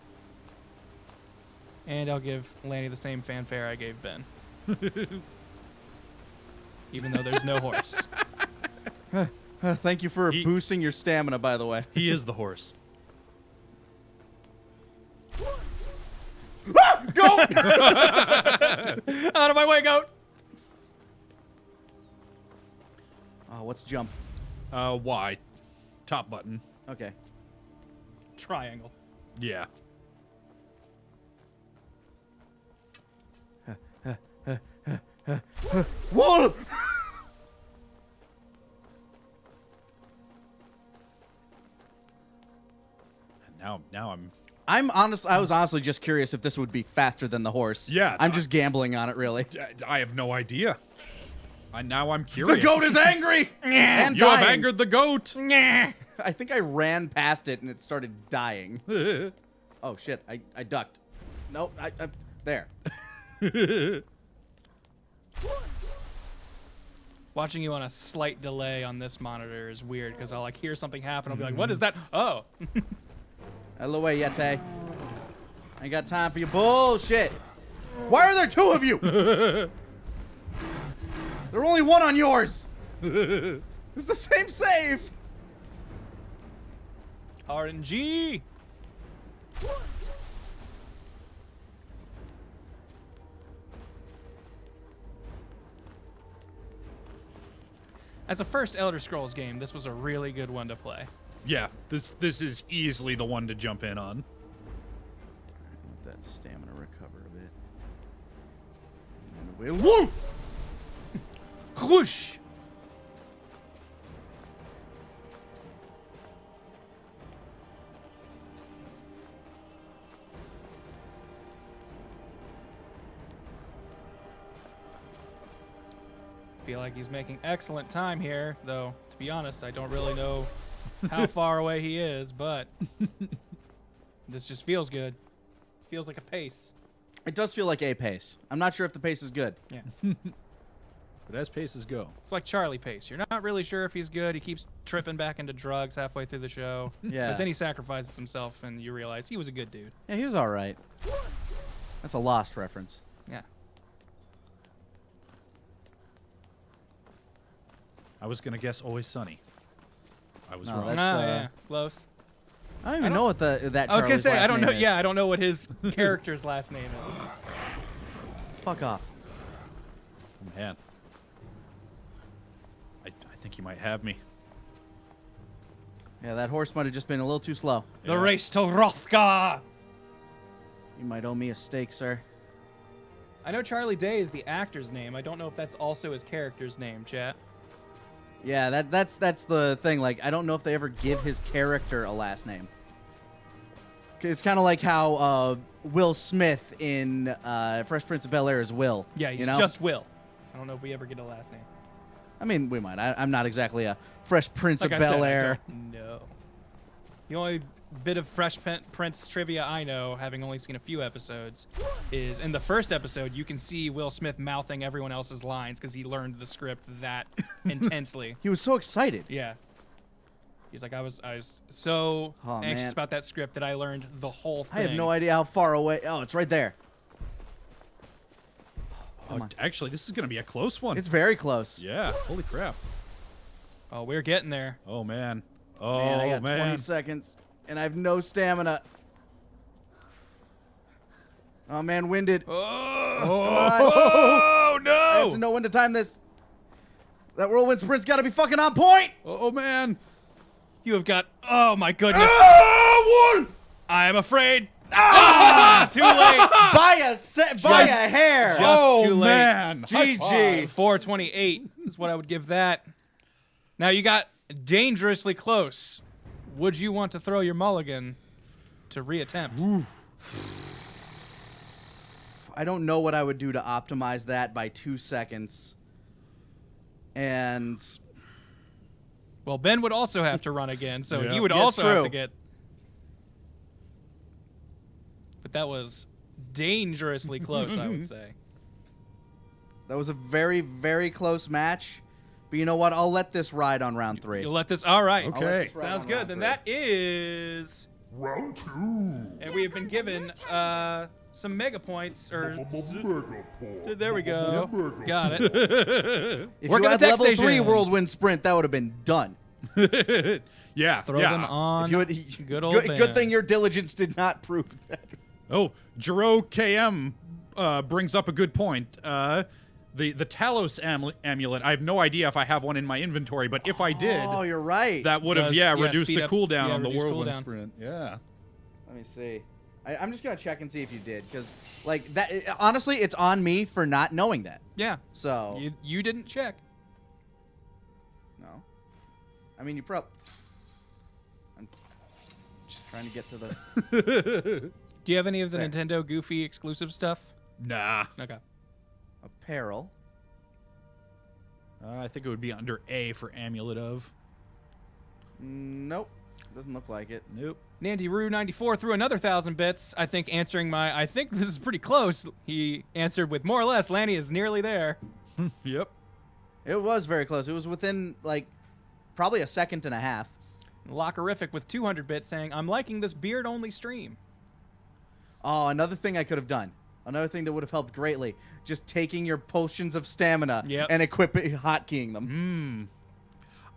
And I'll give Lanny the same fanfare I gave Ben, even though there's no horse. Thank you for He- boosting your stamina, by the way. He is the horse. Go! Out of my way, goat! Oh, what's jump? Y. Top button. Okay. Triangle. Yeah. Whoa! And now I'm. I was honestly just curious if this would be faster than the horse. Yeah, I'm just gambling on it, really. I have no idea. Now I'm curious. The goat is angry and You have dying. angered the goat. I think I ran past it and it started dying. Oh shit! I ducked. Nope. I there. Watching you on a slight delay on this monitor is weird because I'll like hear something happen. I'll be like, "What is that?" Oh, Out of the way, Yete. I ain't got time for your bullshit. Why are there two of you? There's only one on yours. It's the same save. RNG. As a first Elder Scrolls game, this was a really good one to play. Yeah, this is easily the one to jump in on. Let that stamina recover a bit. And whoa! Whoosh! Feel like he's making excellent time here, though, to be honest, I don't really know how far away he is, but this just feels good. Feels like a pace. It does feel like a pace. I'm not sure if the pace is good. Yeah. But as paces go. It's like Charlie Pace. You're not really sure if he's good. He keeps tripping back into drugs halfway through the show. Yeah. But then he sacrifices himself, and you realize he was a good dude. Yeah, he was all right. That's a Lost reference. Yeah. I was gonna guess Always Sunny. I was No, wrong. that's- Yeah, close. I don't even know what that. I was gonna Charlie's say I last don't know. name is. Yeah, I don't know what his character's last name is. Fuck off. Oh, man. I think you might have me. Yeah, that horse might have just been a little too slow. The Yeah. race to Rothgar. You might owe me a steak, sir. I know Charlie Day is the actor's name. I don't know if that's also his character's name, chat. Yeah, that's the thing. Like, I don't know if they ever give his character a last name. 'Cause it's kind of like how Will Smith in Fresh Prince of Bel-Air is Will. Yeah, he's you know? just Will. I don't know if we ever get a last name. I mean, we might. I'm not exactly a Fresh Prince Like of I said, Bel-Air. I don't know. The only bit of Fresh Prince trivia I know, having only seen a few episodes, is in the first episode you can see Will Smith mouthing everyone else's lines because he learned the script that intensely. He was so excited. Yeah. He's like, I was so Oh, anxious man. about that script that I learned the whole thing. I have no idea how far away. Oh, it's right there. Come Oh, on. actually, this is gonna be a close one. It's very close. Yeah. Holy crap. Oh, we're getting there. Oh man. Oh Man, I got man. 20 seconds, and I have no stamina. Oh man, winded. Oh, I have to know when to time this. That whirlwind sprint's got to be fucking on point. Oh man. You have got. Oh my goodness. Ah, I am afraid. Ah, too late. By a hair. Just oh too late. man. High GG. five. 428 is what I would give that. Now you got dangerously close. Would you want to throw your mulligan to reattempt? I don't know what I would do to optimize that by 2 seconds. And Well, Ben would also have to run again, so Yeah. he would Yes, also have true. to get. But that was dangerously close, I would say. that was a very, very close match. But you know what? I'll let this ride on round 3. You'll let this. All right. Okay. I'll let this ride Sounds on good. round Then 3. that is. Round 2. And we have been given some mega points. There we go. Got it. If Work you at had the tech level 3 station. whirlwind sprint, that would have been done. Yeah. Throw yeah. them on. If you had, good old good Ben. thing your diligence did not prove that. Oh, Jero KM brings up a good point. The Talos amulet. I have no idea if I have one in my inventory, but if I did, Oh, you're right. that would have Does- reduced speed the up- cooldown yeah, on the reduce whirlwind cooldown. sprint. Yeah. Let me see. I'm just gonna check and see if you did, because like that. Honestly, it's on me for not knowing that. Yeah. So You didn't check. no, I mean you probably. I'm just trying to get to the Do you have any of the There. Nintendo Goofy exclusive stuff? Nah. Okay. apparel. I think it would be under A for amulet of. Nope, doesn't look like it. Nope. Nandy Roo 94 threw another 1,000 bits. I think answering my. I think this is pretty close. He answered with more or less. Lanny is nearly there. Yep. It was very close. It was within like probably a second and a half. Lockerific with 200 bits saying, "I'm liking this beard only stream." Oh, another thing I could have done. Another thing that would have helped greatly. Just taking your potions of stamina Yep. and hotkeying them.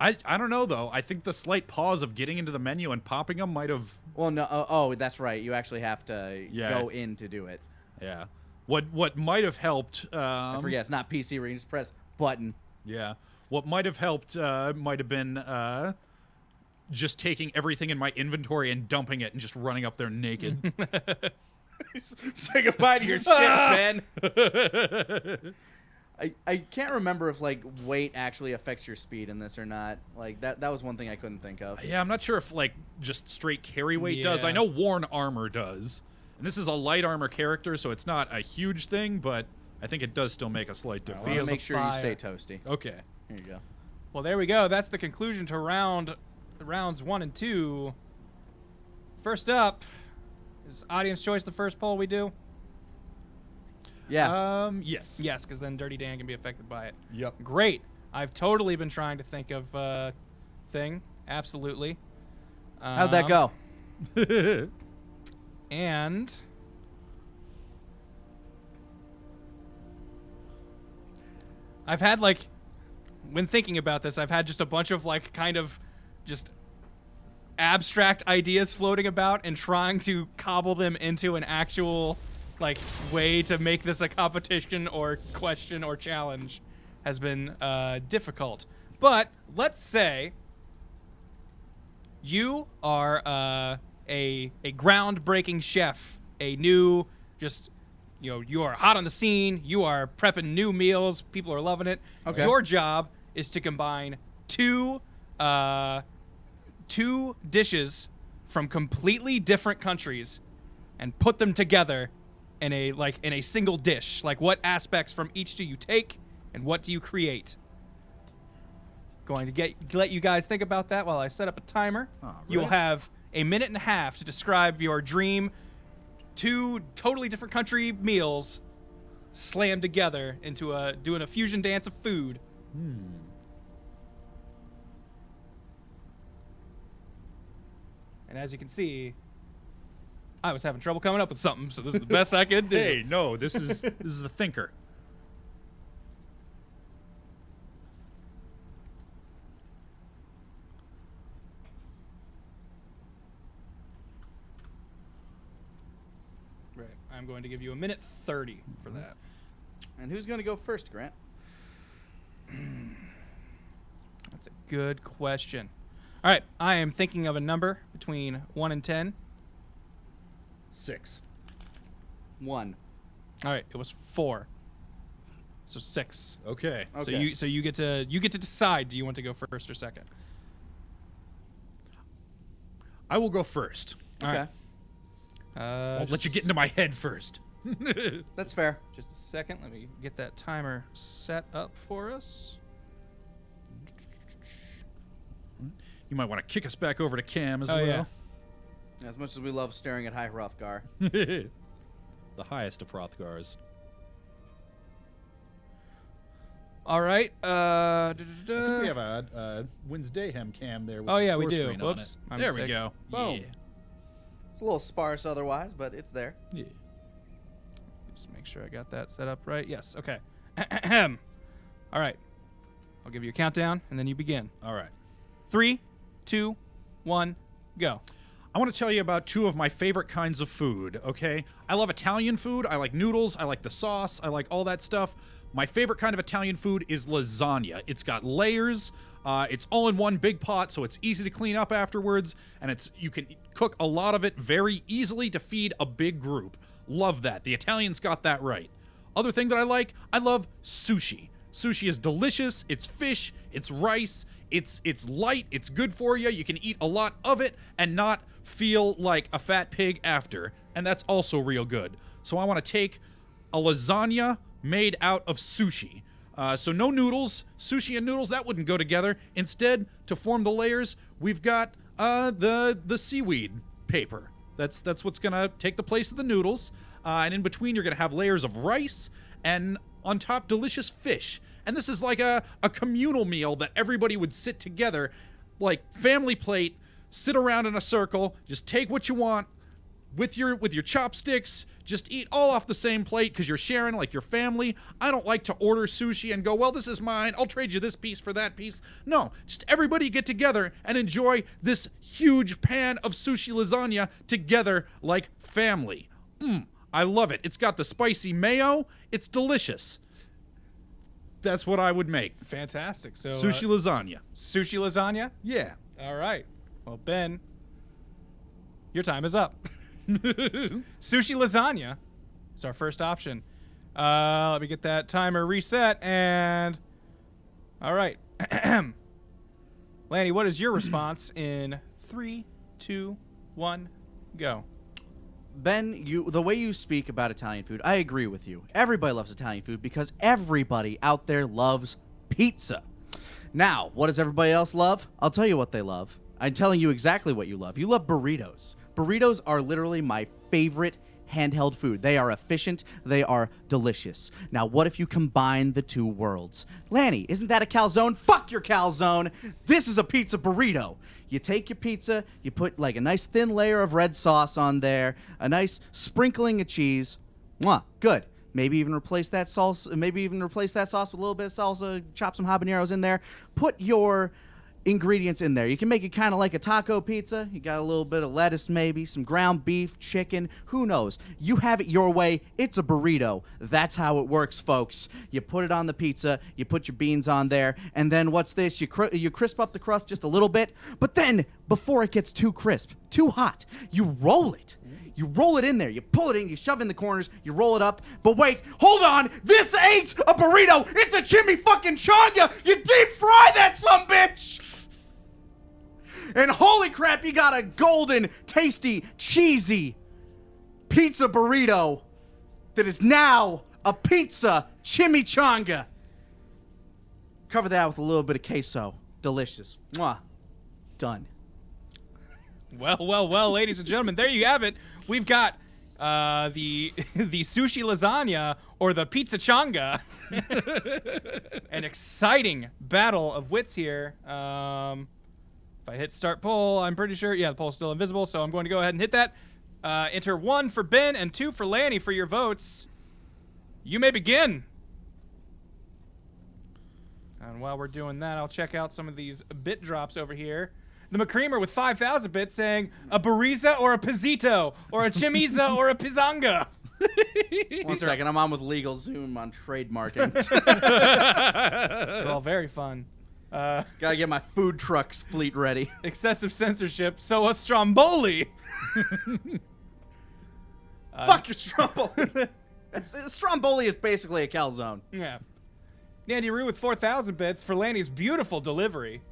I don't know though. I think the slight pause of getting into the menu and popping them might have. Well, no. Oh, that's right. You actually have to Yeah. go in to do it. Yeah. What might have helped? I forget. It's not PC where you just press button. Yeah. What might have helped might have been just taking everything in my inventory and dumping it and just running up there naked. Say goodbye to your shit, Ben. I can't remember if like weight actually affects your speed in this or not. Like that was one thing I couldn't think of. Yeah, I'm not sure if like just straight carry weight does. I Yeah. know worn armor does. And this is a light armor character, so it's not a huge thing, but I think it does still make a slight I want difference. to make sure you fire. stay toasty. Okay. Here you go. Well, there we go. That's the conclusion to rounds 1 and 2. First up is audience choice. The first poll we do. Yeah. Yes. Yes, because then Dirty Dan can be affected by it. Yep. Great. I've totally been trying to think of a thing. Absolutely. How'd that go? And I've had like, when thinking about this, I've had just a bunch of like kind of just abstract ideas floating about and trying to cobble them into an actual like way to make this a competition or question or challenge has been difficult. But let's say you are a groundbreaking chef, a new, just, you know, you are hot on the scene, you are prepping new meals, people are loving it. Okay. Your job is to combine two dishes from completely different countries and put them together in a single dish. Like, what aspects from each do you take and what do you create? Going to let you guys think about that while I set up a timer. You'll have a minute and a half to describe your dream 2 totally different country meals slammed together into doing a fusion dance of food. And as you can see, I was having trouble coming up with something, so this is the best I could do. Hey, no, this is the thinker. Right. I'm going to give you a minute 30 for that. And who's gonna go first, Grant? That's a good question. All right, I am thinking of a number between 1 and 10. 6. 1. All right, it was 4. So 6. Okay. Okay. So you get to decide, do you want to go first or second? I will go first. All Okay. right. I'll Just let you a get into my head first. That's fair. Just a second. Let me get that timer set up for us. You might want to kick us back over to Cam as Oh, well. yeah. As much as we love staring at High Hrothgar. The highest of Hrothgars. All right. I think we have a Wednesdayhem Cam there. With Oh, the yeah, we score do. screen on Whoops. it. My There we mistake. go. Boom. It's a little sparse otherwise, but it's there. Yeah. Just make sure I got that set up right. Yes. Okay. All right. I'll give you a countdown, and then you begin. All right. 3, 2, 1, go. I want to tell you about 2 of my favorite kinds of food, okay? I love Italian food. I like noodles. I like the sauce. I like all that stuff. My favorite kind of Italian food is lasagna. It's got layers. It's all in one big pot, so it's easy to clean up afterwards, and you can cook a lot of it very easily to feed a big group. Love that. The Italians got that right. Other thing that I love sushi. Sushi is delicious. It's fish. It's rice. It's light. It's good for you. You can eat a lot of it and not feel like a fat pig after, and that's also real good. So I want to take a lasagna made out of sushi. So no noodles. Sushi and noodles, that wouldn't go together. Instead, to form the layers, we've got the seaweed paper. That's what's gonna take the place of the noodles. And in between, you're gonna have layers of rice, and on top, delicious fish. And this is like a communal meal that everybody would sit together, like family plate, sit around in a circle, just take what you want with your chopsticks, just eat all off the same plate because you're sharing like your family. I don't like to order sushi and go, well, this is mine, I'll trade you this piece for that piece. No, just everybody get together and enjoy this huge pan of sushi lasagna together like family. I love it. It's got the spicy mayo. It's delicious. That's what I would make. Fantastic. So Sushi lasagna. sushi lasagna. Yeah. All right. Well, Ben, your time is up. Sushi lasagna is our first option. Let me get that timer reset. And all right. Lanny, what is your response in 3, 2, 1, go? Ben, the way you speak about Italian food, I agree with you. Everybody loves Italian food because everybody out there loves pizza. Now, what does everybody else love? I'll tell you what they love. I'm telling you exactly what you love. You love burritos. Burritos are literally my favorite handheld food. They are efficient. They are delicious. Now, what if you combine the two worlds? Lanny, isn't that a calzone? Fuck your calzone. This is a pizza burrito. You take your pizza, you put like a nice thin layer of red sauce on there, a nice sprinkling of cheese. Mwah, good. Maybe even replace that sauce. Maybe even replace that sauce with a little bit of salsa. Chop some habaneros in there. Put your ingredients in there. You can make it kind of like a taco pizza. You got a little bit of lettuce, maybe some ground beef, chicken. Who knows? You have it your way. It's a burrito. That's how it works, folks. You put it on the pizza. You put your beans on there, and then what's this? You crisp up the crust just a little bit, but then before it gets too crisp, too hot, you roll it. You roll it in there. You pull it in. You shove it in the corners. You roll it up. But wait, hold on. This ain't a burrito. It's a chimichanga. You deep fry that sumbitch. And holy crap, you got a golden, tasty, cheesy pizza burrito that is now a pizza chimichanga. Cover that with a little bit of queso. Delicious. Mwah. Done. Well, ladies and gentlemen, there you have it. We've got the sushi lasagna or the pizza changa. An exciting battle of wits here. If I hit start poll, I'm pretty sure, the poll's still invisible, so I'm going to go ahead and hit that. Enter 1 for Ben and 2 for Lanny for your votes. You may begin. And while we're doing that, I'll check out some of these bit drops over here. The McCreamer with 5,000 bits saying a burrito or a pizzito or a chimiza or a pizzanga. 1 second, I'm on with legal Zoom on trademarking. It's all very fun. Gotta get my food trucks fleet ready. Excessive censorship, so a Stromboli. Fuck your Stromboli. Stromboli is basically a calzone. Yeah. Nandy Roo with 4,000 bits for Lanny's beautiful delivery.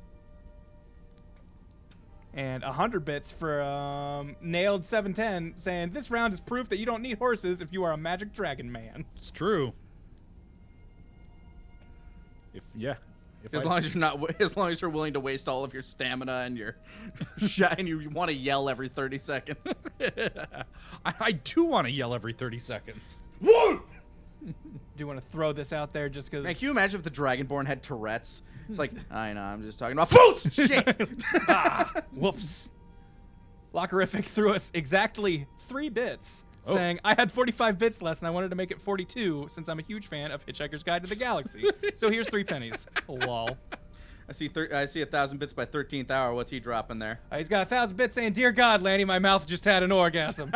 And 100 bits for Nailed 710 saying, this round is proof that you don't need horses if you are a magic dragon man. It's true. As long as you're willing to waste all of your stamina and your and you want to yell every 30 seconds. I do want to yell every 30 seconds. Whoa! Do you want to throw this out there just because? Man, can you imagine if the Dragonborn had Tourette's? It's like, I know, I'm just talking about food shit. Whoops. Lockerific threw us exactly 3 bits, saying, I had 45 bits less and I wanted to make it 42 since I'm a huge fan of Hitchhiker's Guide to the Galaxy. So here's 3 pennies. Lol. I see 1,000 bits by 13th hour. What's he dropping there? He's got 1,000 bits saying, dear God, Lanny, my mouth just had an orgasm.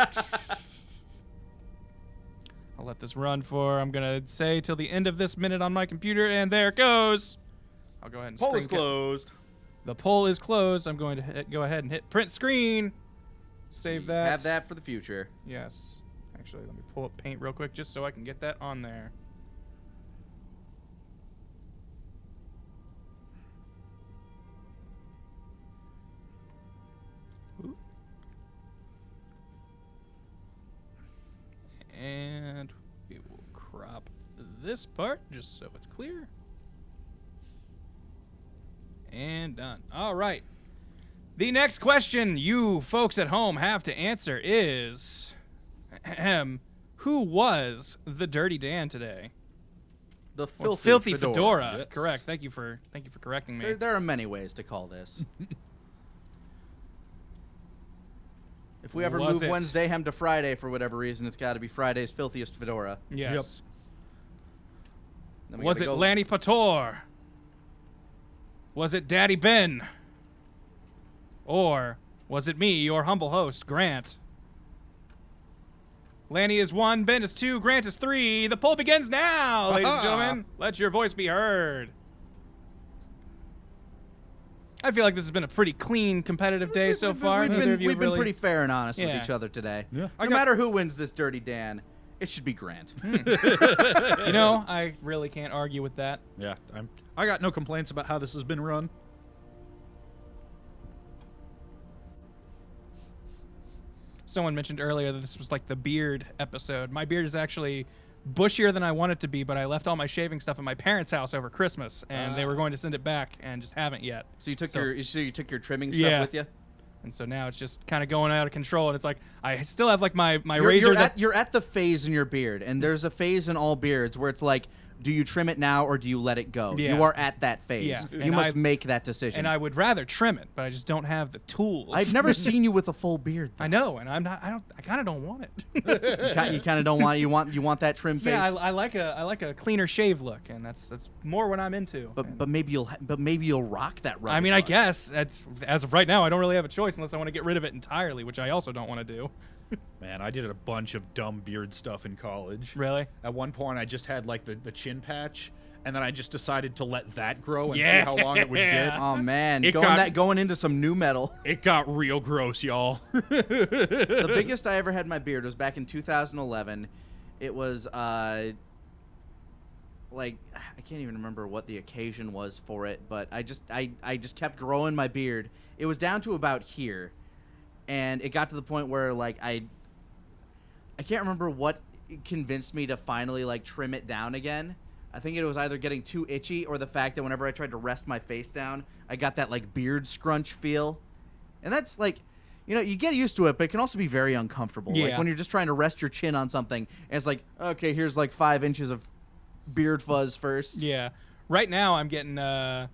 I'll let this run for, I'm going to say, till the end of this minute on my computer, and there it goes. I'll go ahead and Poll is closed. The poll is closed. I'm going to go ahead and hit print screen. Save that. Have that for the future. Yes. Actually, let me pull up Paint real quick just so I can get that on there. Ooh. And we will crop this part just so it's clear. And done. All right. The next question you folks at home have to answer is, who was the Dirty Dan today? The Filthy Fedora. Yes. Correct. Thank you for correcting me. There are many ways to call this. If we ever Was move it? Wednesdayhem to Friday for whatever reason, it's got to be Friday's filthiest Fedora. Yes. Then we Was gotta it go- Lanny Pator? Was it Daddy Ben? Or was it me, your humble host, Grant? Lanny is 1, Ben is 2, Grant is 3. The poll begins now, ladies and gentlemen. Let your voice be heard. I feel like this has been a pretty clean, competitive day so far. We've been pretty fair and honest with Yeah. each other today. Yeah. No matter who wins this Dirty Dan, it should be Grant. You know, I really can't argue with that. Yeah, I got no complaints about how this has been run. Someone mentioned earlier that this was like the beard episode. My beard is actually bushier than I want it to be, but I left all my shaving stuff at my parents' house over Christmas, and they were going to send it back, and just haven't yet. So you took you took your trimming Yeah. stuff with you? And so now it's just kind of going out of control, and it's like I still have like my razor. You're at the phase in your beard, and there's a phase in all beards where it's like, do you trim it now or do you let it go? Yeah. You are at that phase. Yeah. You And must make that decision. and I would rather trim it, but I just don't have the tools. I've never seen you with a full beard. I know, and I kind of don't want it. You kind of don't want you want that trim face. Yeah, I like a cleaner shave look, and that's more what I'm into. but maybe you'll rock that. I mean, I guess that's as of right now, I don't really have a choice unless I want to get rid of it entirely, which I also don't want to do. Man, I did a bunch of dumb beard stuff in college. Really? At one point, I just had like the chin patch, and then I just decided to let that grow and Yeah. see how long it would get. Oh man, It going into some new metal. It got real gross, y'all. The biggest I ever had in my beard was back in 2011. It was like I can't even remember what the occasion was for it, but I just kept growing my beard. It was down to about here, and it got to the point where like I can't remember what convinced me to finally like trim it down again. I think it was either getting too itchy or the fact that whenever I tried to rest my face down, I got that like beard scrunch feel. And that's like, you know, you get used to it, but it can also be very uncomfortable. Yeah. Like when you're just trying to rest your chin on something, and it's like, okay, here's like 5 inches of beard fuzz first. Yeah. Right now, I'm getting the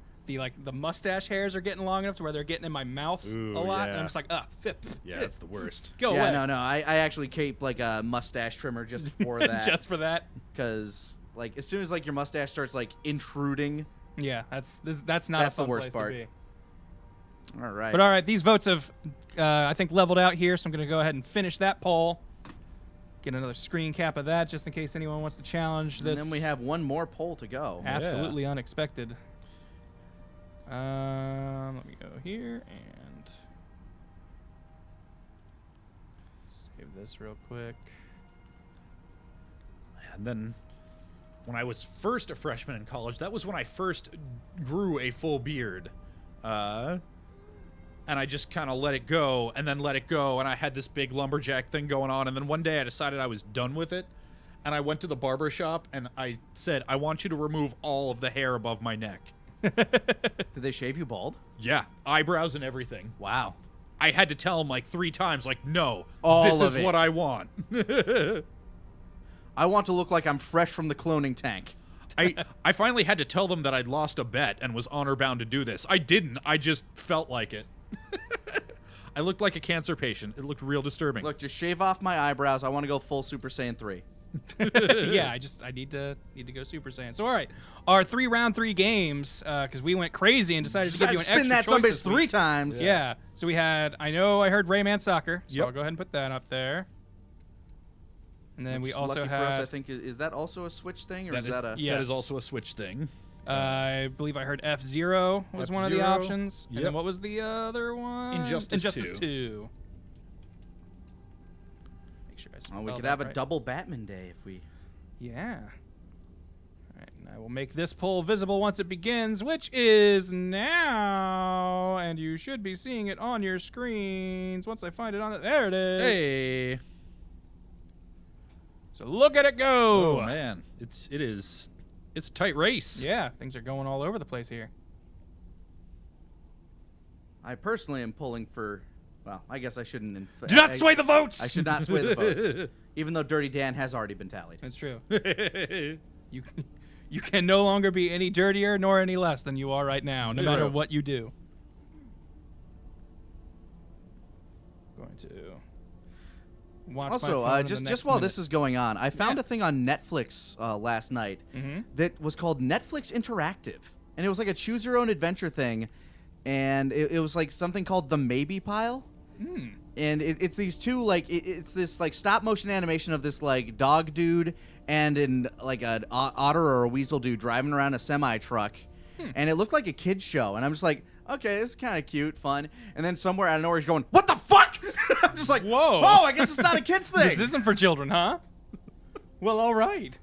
mustache hairs are getting long enough to where they're getting in my mouth Ooh, a lot, and yeah. I'm just like, Yeah, that's the worst. go Yeah, away. no. I actually keep like a mustache trimmer just for that. Just for that. Because like as soon as like your mustache starts like intruding. Yeah, that's not That's a fun the worst place part. to be. All right. But all right, these votes have, I think, leveled out here, so I'm going to go ahead and finish that poll. Get another screen cap of that, just in case anyone wants to challenge this. And then we have one more poll to go. Absolutely unexpected. Let me go here and save this real quick. And then when I was first a freshman in college, that was when I first grew a full beard. And I just kind of let it go and then let it go. And I had this big lumberjack thing going on. And then one day I decided I was done with it. And I went to the barber shop and I said, I want you to remove all of the hair above my neck. Did they shave you bald? Yeah, eyebrows and everything. Wow. I had to tell him like 3 times, like, no, All this of is it. what I want. I want to look like I'm fresh from the cloning tank. I finally had to tell them that I'd lost a bet and was honor bound to do this. I didn't. I just felt like it. I looked like a cancer patient. It looked real disturbing. Look, just shave off my eyebrows. I want to go full Super Saiyan 3. Yeah, I need to go Super Saiyan. So all right, our round 3 games, because we went crazy and decided to give you an Spin extra that choice sumbitch this 3 week. times. Yeah. So we had, I heard Rayman Soccer, so Yep. I'll go ahead and put that up there. And then we Which, also lucky had, for us, I think, is that also a Switch thing, or That is that a? yeah. That Yes. is also a Switch thing. I believe I heard F-Zero was one of the F-Zero. options. And Yep. then what was the other one? Injustice 2. Make sure I Oh, spelled we could that have a right. double Batman day if we. Yeah. All right, and I will make this poll visible once it begins, which is now, and you should be seeing it on your screens once I find it on it. There it is. Hey. So look at it go. Oh man, it's a tight race. Yeah, things are going all over the place here. I personally am pulling for. Well, I guess I shouldn't. Do not sway the votes. I should not sway the votes, even though Dirty Dan has already been tallied. That's true. You can no longer be any dirtier nor any less than you are right now, no matter True. what you do. Going to watch Also, my phone in the just next while minute. this is going on, I found Yeah. a thing on Netflix last night that was called Netflix Interactive, and it was like a choose your own adventure thing, and it was like something called the Maybe Pile. and it's these two like it's this like stop motion animation of this like dog dude and an like an otter or a weasel dude driving around a semi truck, and it looked like a kid's show, and I'm just like, okay, this is kind of cute, fun, and then somewhere out of nowhere he's going, what the fuck? I'm just like, Whoa. Oh, I guess it's not a kid's thing. This isn't for children, huh? Well, all right.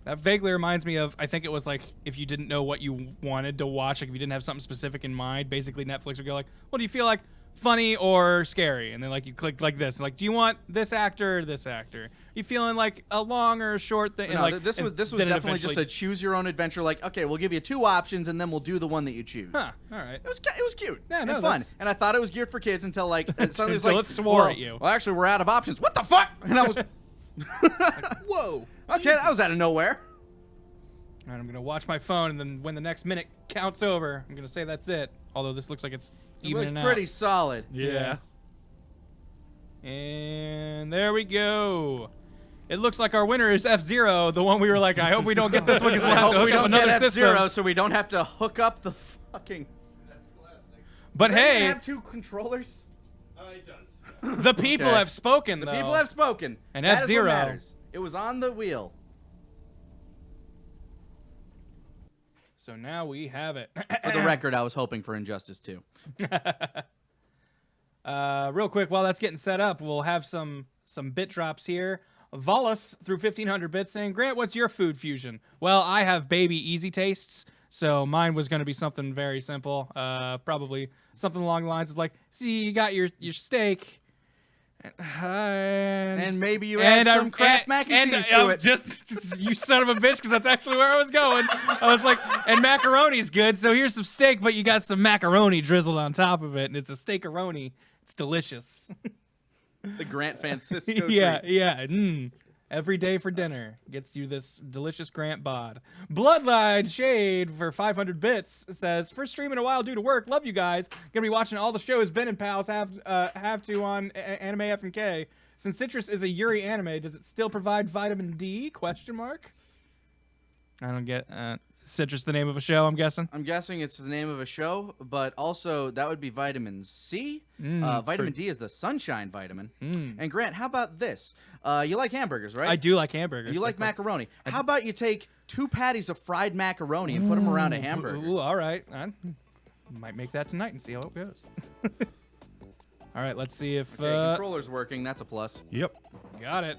That vaguely reminds me of, I think it was like, if you didn't know what you wanted to watch, like if you didn't have something specific in mind, basically Netflix would go like, what do you feel like, funny or scary? And then like you click like this, like, do you want this actor or this actor? You feeling like a long or a short thing? No, and, like, this was definitely just a choose your own adventure. Like, okay, we'll give you 2 options and then we'll do the one that you choose. Huh, all right. It was cute Yeah, no, and fun, that's- and I thought it was geared for kids until like suddenly it was Until like, it swore at you. Well, actually, we're out of options. What the fuck? And I was, Whoa. okay, that was out of nowhere. All right, I'm going to watch my phone, and then when the next minute counts over, I'm going to say that's it. Although this looks like it's It even looks and out. pretty solid. Yeah. And there we go. It looks like our winner is F-Zero, the one we were like, I hope we don't get this one because we'll I have to hope we hook up don't get another F-Zero, system. so we don't have to hook up the fucking. But Does that even hey, have 2 controllers. It does. the people Okay. have spoken, The though. people have spoken. And That is what F-Zero. matters. It was on the wheel. So now we have it. For the record, I was hoping for Injustice 2. Real quick, while that's getting set up, we'll have some bit drops here. Volus through 1500 bits saying, Grant, what's your food fusion? Well, I have baby easy tastes, so mine was going to be something very simple. Probably something along the lines of like, see, you got your steak. And maybe you add some Kraft mac and cheese to it. Just you son of a bitch, because that's actually where I was going. I was like, and macaroni's good, so here's some steak, but you got some macaroni drizzled on top of it, and it's a steak-a-roni. It's delicious. The Grant Francisco yeah, treat. yeah. Every day for dinner gets you this delicious Grant bod. Bloodline Shade for 500 bits says, first stream in a while due to work. Love you guys. Gonna be watching all the shows Ben and pals have to on Anime F&K. Since Citrus is a Yuri anime, does it still provide vitamin D? Question mark. I don't get Citrus the name of a show, I'm guessing. I'm guessing it's the name of a show, but also that would be vitamin C. Vitamin D is the sunshine vitamin. And Grant, how about this? You like hamburgers, right? I do like hamburgers. You like macaroni. How about you take 2 patties of fried macaroni and put them around a hamburger? Ooh, all right. I might make that tonight and see how it goes. All right, let's see if... Okay, controller's working. That's a plus. Yep. Got it.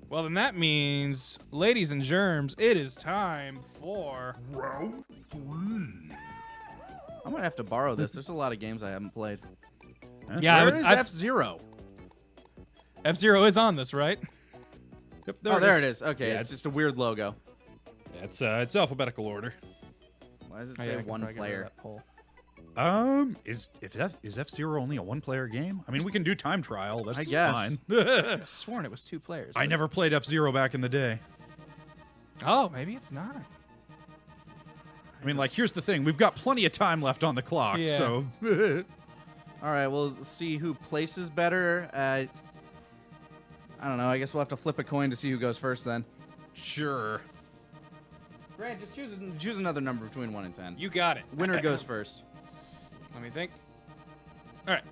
Well, then that means, ladies and germs, it is time for... I'm going to have to borrow this. There's a lot of games I haven't played. Yeah, Where is F-Zero? F-Zero is on this, right? Yep. There it is. Okay, Yeah, it's just a weird logo. It's alphabetical order. Why does it Oh, say yeah, we can one probably get rid of player? that poll. Is F-Zero only a 1-player game? I mean, we can do time trial. That's I guess. fine. I could have sworn it was 2 players. I but- never played F-Zero back in the day. Oh, maybe it's not. I mean, like, here's the thing. We've got plenty of time left on the clock, Yeah. so... All right, we'll see who places better. I don't know. I guess we'll have to flip a coin to see who goes first then. Sure. Grant, just choose another number between 1 and 10. You got it. Winner goes first. Let me think. All right.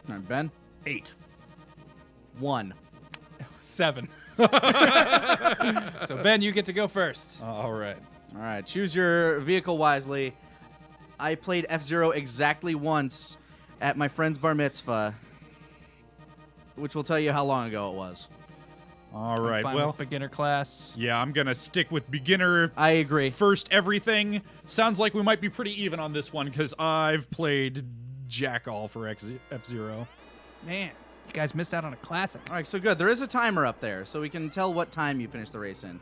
All right, Ben. 8. 1. 7. So, Ben, you get to go first. All right. All right, choose your vehicle wisely. I played F-Zero exactly once at my friend's bar mitzvah, which will tell you how long ago it was. All right. Fine Well, with beginner class. yeah, I'm going to stick with beginner I agree. first everything. Sounds like we might be pretty even on this one because I've played Jack All for F-Zero. Man, you guys missed out on a classic. All right, so good. There is a timer up there, so we can tell what time you finished the race in.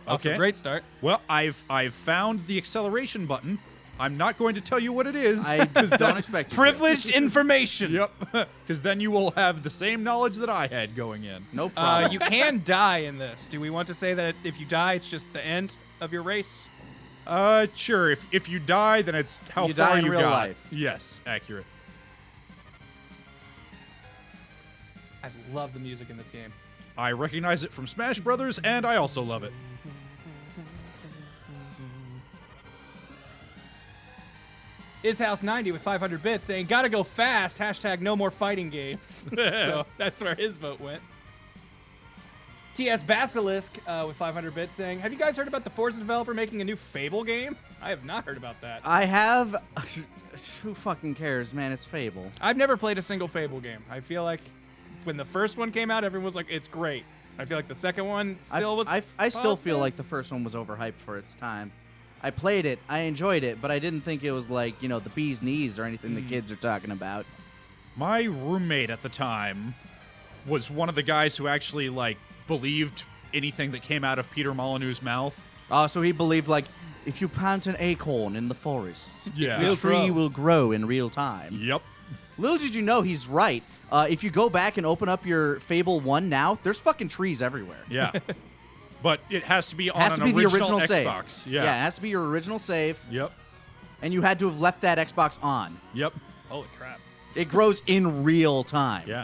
Off to a Okay. great start. Well, I've found the acceleration button. I'm not going to tell you what it is. I don't expect you to. Privileged information. Yep. Because then you will have the same knowledge that I had going in. No problem. You can die in this. Do we want to say that if you die, it's just the end of your race? Sure. If you die, then it's how You far die in you real got. life. Yes, accurate. I love the music in this game. I recognize it from Smash Brothers, and I also love it. Ishouse90 with 500 bits saying, "Gotta go fast." Hashtag no more fighting games. So that's where his vote went. TS Basilisk with 500 bits saying, "Have you guys heard about the Forza developer making a new Fable game?" I have not heard about that. I have. Who fucking cares, man? It's Fable. I've never played a single Fable game. I feel like when the first one came out, everyone was like, "It's great." I feel like the second one still was. I still feel positive. like the first one was overhyped for its time. I played it, I enjoyed it, but I didn't think it was like, the bee's knees or anything the kids are talking about. My roommate at the time was one of the guys who actually like believed anything that came out of Peter Molyneux's mouth. Oh, so he believed like if you plant an acorn in the forest, Yeah. the It'll tree grow. will grow in real time. Yep. Little did you know he's right. If you go back and open up your Fable 1 now, there's fucking trees everywhere. Yeah. But it has to be on Has to an be the original Xbox. save. Yeah. It has to be your original save, Yep. and you had to have left that Xbox on. Yep. Holy crap. It grows in real time. Yeah.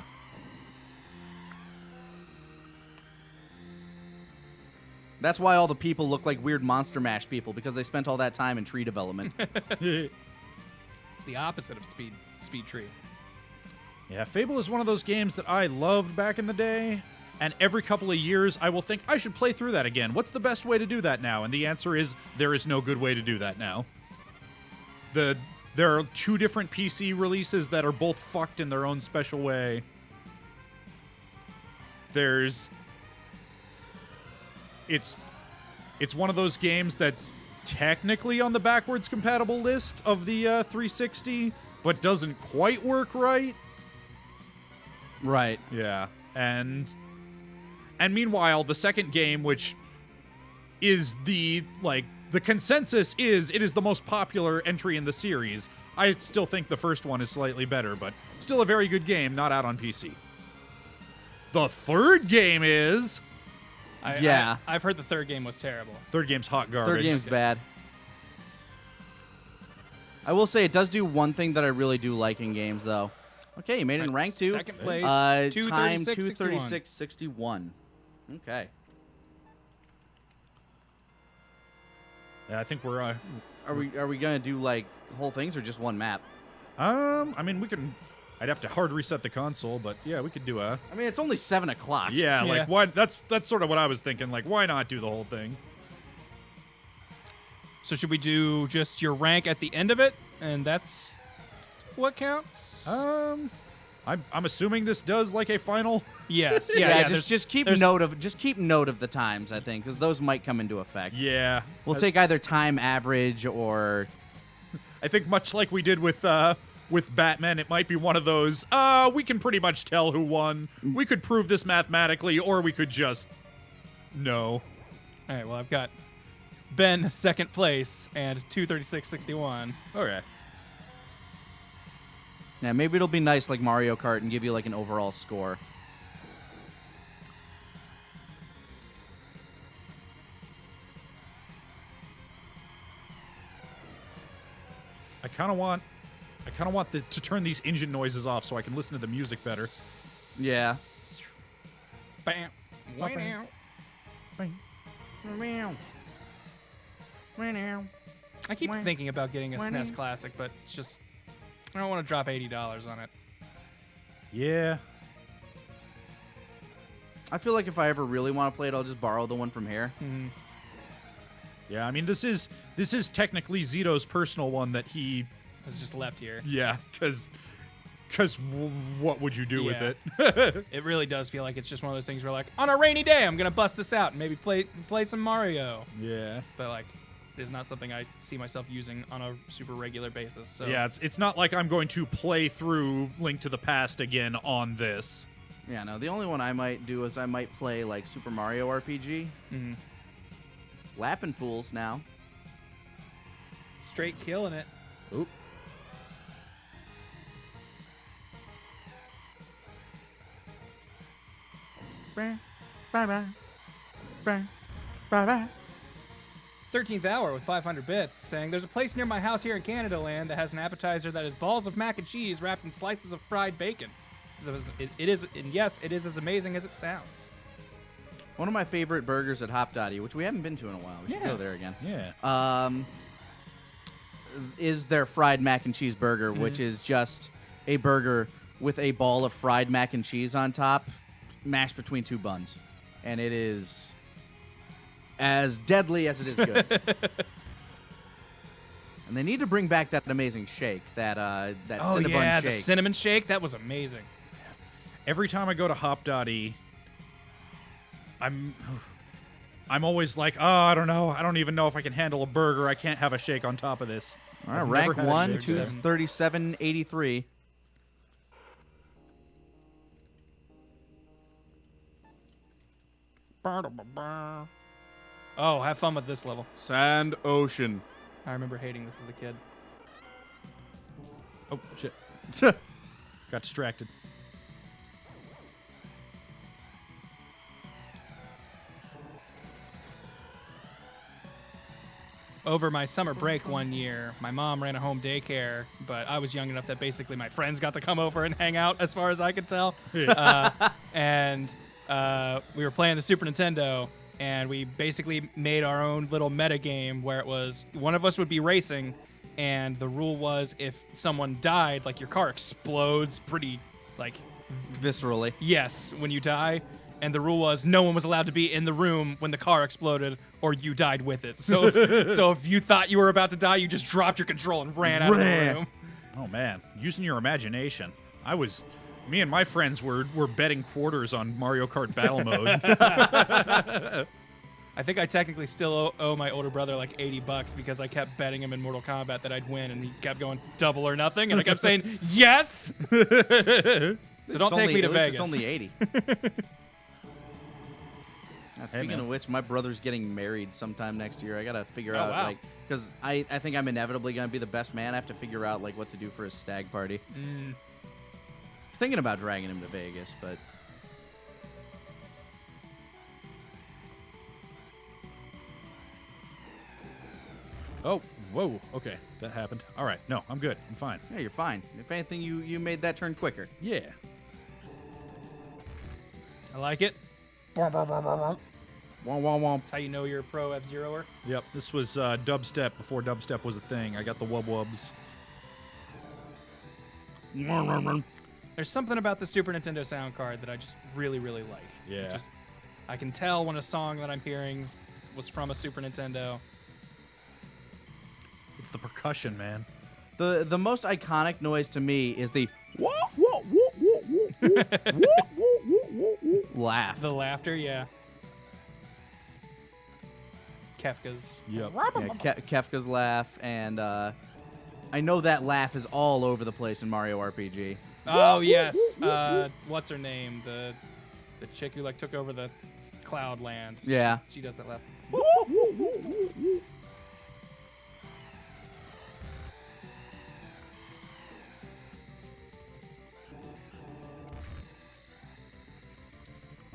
That's why all the people look like weird Monster Mash people, because they spent all that time in tree development. It's the opposite of Speed Tree. Yeah, Fable is one of those games that I loved back in the day, and every couple of years I will think I should play through that again. What's the best way to do that now? And the answer is there is no good way to do that now. There are 2 different PC releases that are both fucked in their own special way. It's one of those games that's technically on the backwards compatible list of the 360, but doesn't quite work right. Right. Yeah, and meanwhile, the second game, which is the consensus is it is the most popular entry in the series. I still think the first one is slightly better, but still a very good game, not out on PC. The third game is I've heard the third game was terrible. third game's hot garbage. Third game's bad. I will say it does do one thing that I really do like in games, though. Okay, you made it in rank 2. Second place, Time 236.61. 236.61. Okay. Yeah, I think we're Are we gonna do like whole things or just one map? I mean, we can. I'd have to hard reset the console, but yeah, we could do a. I mean, it's only 7 o'clock. Yeah, Yeah. like what? That's sort of what I was thinking. Like, why not do the whole thing? So should we do just your rank at the end of it, and that's what counts? I'm assuming this does like a final. Yes. Yeah, there's- just keep there's- note of the times, I think, because those might come into effect. Yeah, We'll take either time average or I think much like we did with Batman, it might be one of those. We can pretty much tell who won. We could prove this mathematically, or we could just no. All right. Well, I've got Ben second place and 236.61. Okay. yeah, maybe it'll be nice like Mario Kart and give you like an overall score. I kind of want to turn these engine noises off so I can listen to the music better. Yeah. Bam. I keep thinking about getting a SNES Classic, but it's just I don't want to drop $80 on it. Yeah. I feel like if I ever really want to play it, I'll just borrow the one from here. Yeah, I mean this is technically Zito's personal one that he It's just left here. yeah, cuz what would you do with Yeah. it? It really does feel like it's just one of those things where, like, on a rainy day, I'm gonna bust this out and maybe play some Mario. Yeah. But like, it's not something I see myself using on a super regular basis. So Yeah, it's not like I'm going to play through Link to the Past again on this. Yeah, no, the only one I might do is I might play like Super Mario RPG. Mhm. Lappin' Fools now. Straight killing it. Oop. Bye bye. Bye bye. 13th Hour with 500 bits saying, "There's a place near my house here in Canada land that has an appetizer that is balls of mac and cheese wrapped in slices of fried bacon. It is, and yes, it is as amazing as it sounds." One of my favorite burgers at Hop Dotty, which we haven't been to in a while. We should Yeah. go there again. Yeah. is their fried mac and cheese burger, which is just a burger with a ball of fried mac and cheese on top, mashed between two buns. And it is as deadly as it is good. And they need to bring back that amazing shake, that Oh Cinnabon yeah, shake. the cinnamon shake. That was amazing. Every time I go to Hop.e, I'm always like, oh, I don't know. I don't even know if I can handle a burger. I can't have a shake on top of this. All right, I've rank never had a 1, shake. 237.83. Oh, have fun with this level. Sand Ocean. I remember hating this as a kid. Oh, shit. Got distracted. Over my summer break one year, my mom ran a home daycare, but I was young enough that basically my friends got to come over and hang out, as far as I could tell. And we were playing the Super Nintendo, and we basically made our own little meta game where it was one of us would be racing, and the rule was if someone died, like your car explodes pretty, like, Viscerally. yes, when you die. And the rule was no one was allowed to be in the room when the car exploded, or you died with it. So, so if you thought you were about to die, you just dropped your control and ran out of the room. Oh, man. Using your imagination. Me and my friends were betting quarters on Mario Kart Battle Mode. I think I technically still owe my older brother like $80 because I kept betting him in Mortal Kombat that I'd win, and he kept going double or nothing, and I kept saying yes. So don't take me to Vegas. It's only 80. Now, speaking man. of which, my brother's getting married sometime next year. I gotta figure Oh, out, wow. like, because I think I'm inevitably gonna be the best man. I have to figure out, like, what to do for his stag party. Thinking about dragging him to Vegas, but Oh, whoa. Okay, that happened. All right. No, I'm good. I'm fine. yeah, you're fine. If anything, you made that turn quicker. Yeah. I like it. Womp womp. That's how you know you're a pro F-Zeroer. Yep. This was dubstep before dubstep was a thing. I got the wub-wubs. There's something about the Super Nintendo sound card that I just really, really like. Yeah. I can tell when a song that I'm hearing was from a Super Nintendo. It's the percussion, man. The most iconic noise to me is the whoop, whoop, whoop, whoop, whoop, whoop, whoop, whoop, whoop, whoop, whoop, laugh. The laughter, yeah. Kefka's. Yep. Yeah, Kefka's laugh, and I know that laugh is all over the place in Mario RPG. Oh yes. What's her name? The chick who like took over the Cloud Land. Yeah. She does that laugh.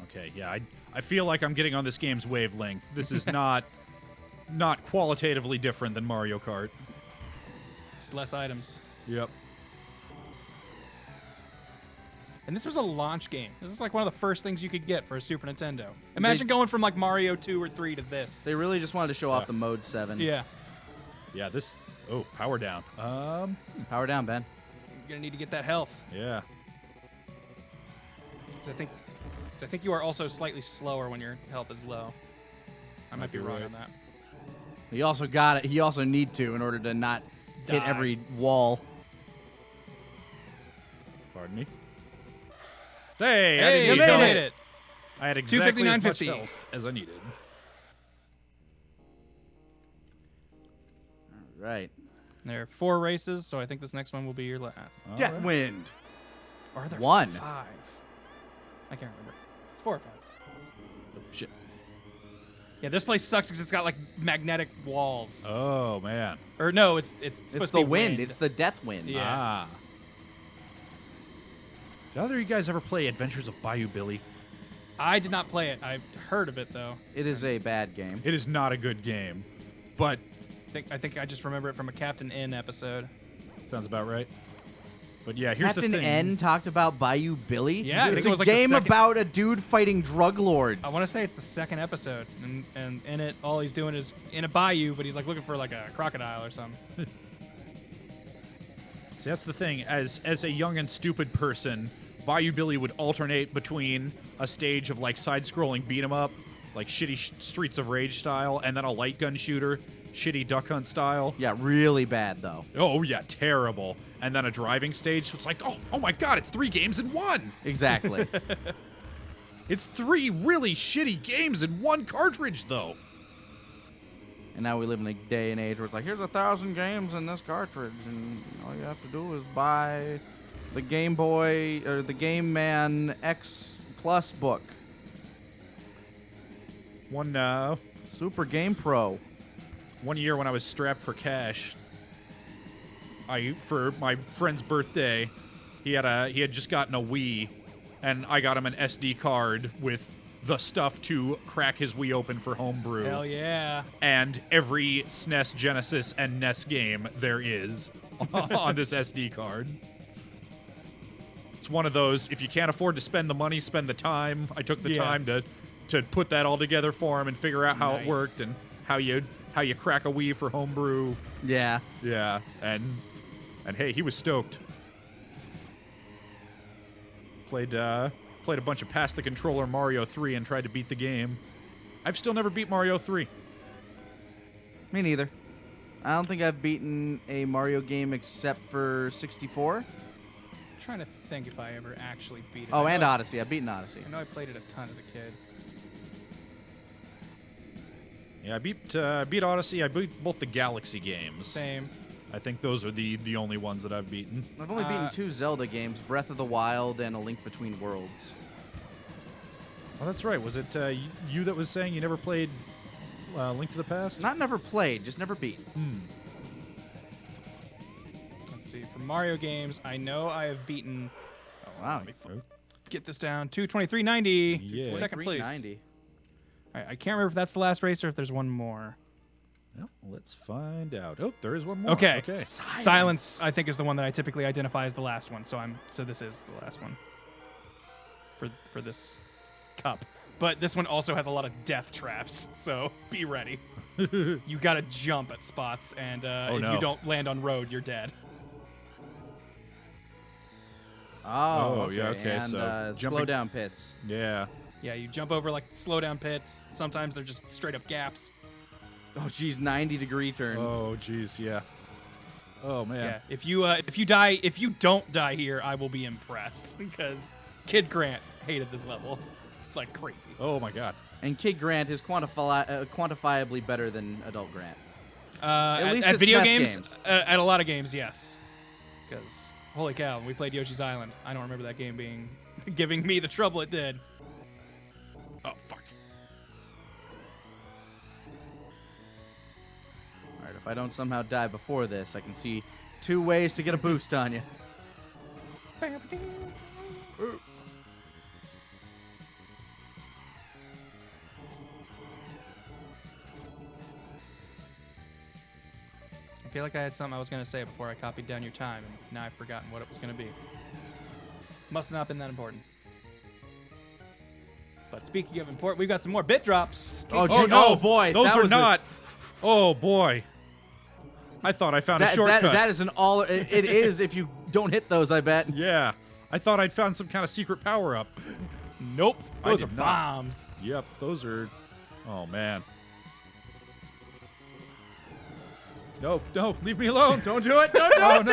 Okay, yeah, I feel like I'm getting on this game's wavelength. This is not qualitatively different than Mario Kart. Just less items. Yep. And this was a launch game. This is like one of the first things you could get for a Super Nintendo. Imagine going from like Mario 2 or 3 to this. They really just wanted to show off the Mode 7. Yeah. Yeah, this... Oh, power down. Power down, Ben. You're going to need to get that health. Yeah. 'Cause I think you are also slightly slower when your health is low. I might be wrong right. on that. He also got it. He also need to in order to not hit Die. every wall. Pardon me. Hey, I Hey, didn't you use health. made it. I had exactly as much 259.50. health as I needed. Right. There are 4 races, so I think this next one will be your last. All right. Deathwind. Or are there 1. 5? I can't remember. It's 4 or 5. Oh, shit. Yeah, this place sucks because it's got like magnetic walls. Oh, man. Or no, it's supposed It's to the be wind. It's the death wind. Yeah. Ah. Did either of you guys ever play Adventures of Bayou Billy? I did not play it. I've heard of it though. It is a bad game. It is not a good game, but I think I just remember it from a Captain N episode. sounds about right. But yeah, here's Captain the thing. N talked about Bayou Billy. Yeah, I it's think it a was like the game second- about a dude fighting drug lords. I want to say it's the 2nd episode, and in it, all he's doing is in a bayou, but he's like looking for like a crocodile or something. See, that's the thing. As a young and stupid person, Bayou Billy would alternate between a stage of like side-scrolling beat 'em up, like shitty Streets of Rage style, and then a light gun shooter, shitty Duck Hunt style. Yeah, really bad though. Oh yeah, terrible. And then a driving stage. So it's like, oh my god, it's 3 games in one. Exactly. It's 3 really shitty games in one cartridge, though. And now we live in a day and age where it's like, here's 1,000 games in this cartridge, and all you have to do is buy the Game Boy or the Game Man X Plus book. One Super Game Pro. One year when I was strapped for cash, for my friend's birthday, he had just gotten a Wii, and I got him an SD card with the stuff to crack his Wii open for homebrew. Hell yeah. And every SNES, Genesis, and NES game there is on this SD card. It's one of those, if you can't afford to spend the money, spend the time. I took the time to put that all together for him and figure out how it worked and how you crack a Wii for homebrew. Yeah. Yeah, and hey, he was stoked. Played a bunch of Pass the Controller Mario 3 and tried to beat the game. I've still never beat Mario 3. Me neither. I don't think I've beaten a Mario game except for 64. I'm trying to think if I ever actually beat it. Oh, I and know Odyssey. I've beaten Odyssey. I know I played it a ton as a kid. Yeah, I beat Odyssey. I beat both the Galaxy games. Same. I think those are the only ones that I've beaten. I've only beaten 2 Zelda games, Breath of the Wild and A Link Between Worlds. Oh, that's right. Was it you that was saying you never played Link to the Past? Not never played, just never beat. Let's see. For Mario games, I know I have beaten. Oh, Wow. Let me get this down. 223.90. Yeah. Second place. 390. All right, I can't remember if that's the last race or if there's one more. Well, let's find out. Oh, there is one more. Okay. Okay. Silence, I think, is the one that I typically identify as the last one. So this is the last one for this cup. But this one also has a lot of death traps, so be ready. You gotta jump at spots, and if no. you don't land on road, you're dead. Oh, yeah, okay, And so slow jumping- down pits. Yeah. Yeah, you jump over like slowdown pits. Sometimes they're just straight up gaps. Oh, geez, 90-degree turns. Oh, jeez, yeah. Oh man. Yeah, if you don't die here, I will be impressed because Kid Grant hated this level like crazy. Oh my God. And Kid Grant is quantifiably better than Adult Grant. At least at it's video SNES games, games. At a lot of games, yes. Because holy cow, when we played Yoshi's Island, I don't remember that game being giving me the trouble it did. Oh fuck. All right, if I don't somehow die before this, I can see 2 ways to get a boost on you. I feel like I had something I was going to say before I copied down your time, and now I've forgotten what it was going to be. Must not have been that important. But speaking of important, we've got some more bit drops. Oh, Oh, gee, no. oh boy, Those that are was not. Oh boy. I thought I found a shortcut. that is an all. It is if you don't hit those, I bet. Yeah. I thought I'd found some kind of secret power up. Nope. I Those are did not. bombs. Yep, those are. Oh man. No, no, leave me alone. Don't do it. Don't do it.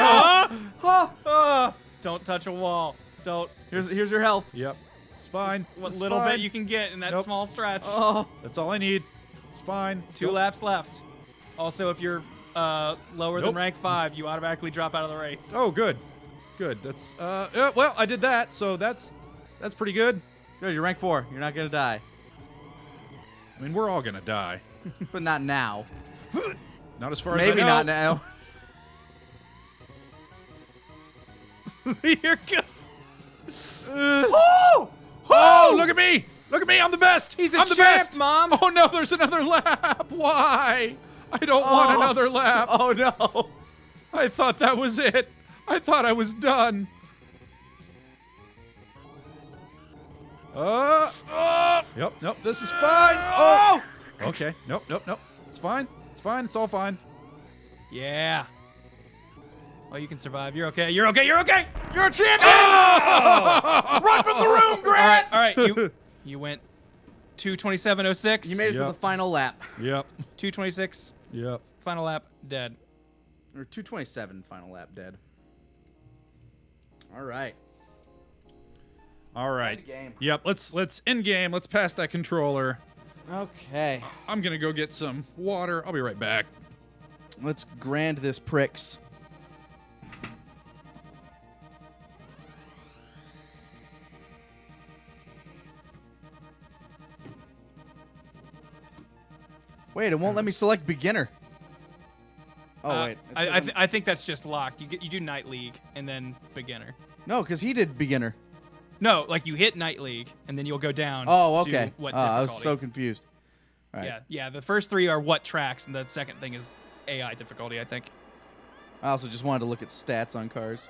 No. Don't touch a wall. Don't. Here's your health. Yep. It's fine. What It's little fine. bit you can get in that Nope. small stretch. Oh, That's all I need. It's fine. 2 laps left. Also, if you're lower than Nope. rank 5, you automatically drop out of the race. Oh, good. Good. That's yeah, well, I did that, so that's pretty good. good. You're rank 4. You're not gonna die, I mean, we're all gonna die. but not now. Not as far Maybe as I not know. now. Here goes. Oh! Oh, look at me! Look at me! I'm the best. He's a I'm the champ, best. Mom. Oh no, there's another lap. Why? I don't want another lap. Oh no! I thought that was it. I thought I was done. Yep, nope, this is fine. Oh! Okay, nope, nope, nope. It's fine. It's fine. It's all fine. Yeah. Oh, you can survive. You're okay. You're okay. You're okay. You're a champion! Run from the room, Grant! All right. You went 2:27:06. You made it to Yep. the final lap. Yep. 2:26. Yep. Final lap. Dead. Or 2:27 final lap dead. All right. All right. End game. Yep. Let's end game. Let's pass that controller. Okay. I'm gonna go get some water. I'll be right back. Let's grand this pricks. Wait, it won't let me select beginner. Oh wait, It's 'cause I'm- I think that's just locked. You do Night League and then beginner. no, because he did beginner. No, like you hit Night League and then you'll go down. Oh, to okay. what Oh, I was difficulty. so confused. All right. Yeah. The first three are what tracks, and the second thing is AI difficulty. I think. I also just wanted to look at stats on cars.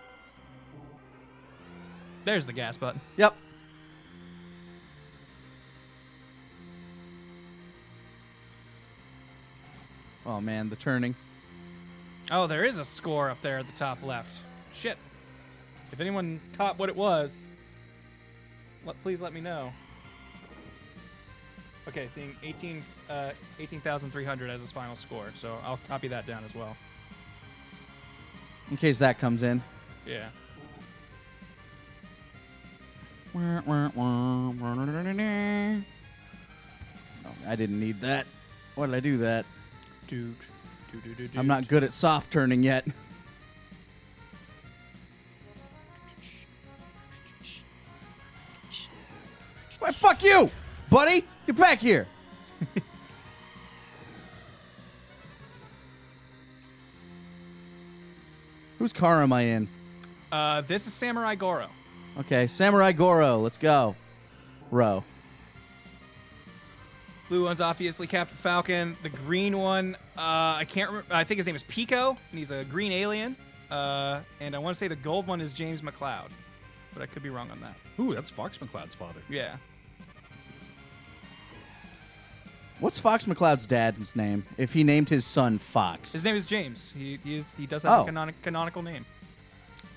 There's the gas button. Yep. Oh man, the turning. Oh, there is a score up there at the top left. Shit. If anyone caught what it was, please let me know. Okay, seeing 18,300 as his final score, so I'll copy that down as well. In case that comes in. Yeah. Oh, I didn't need that. Why did I do that? Dude. I'm not good at soft turning yet. Why, fuck you, buddy! Get back here! Whose car am I in? This is Samurai Goro. Okay, Samurai Goro. Let's go. Row. Blue one's obviously Captain Falcon. The green one, I can't remember. I think his name is Pico, and he's a green alien. And I want to say the gold one is James McLeod, but I could be wrong on that. Ooh, that's Fox McCloud's father. Yeah. What's Fox McCloud's dad's name? If he named his son Fox. His name is James. He does have Oh. a canonical name.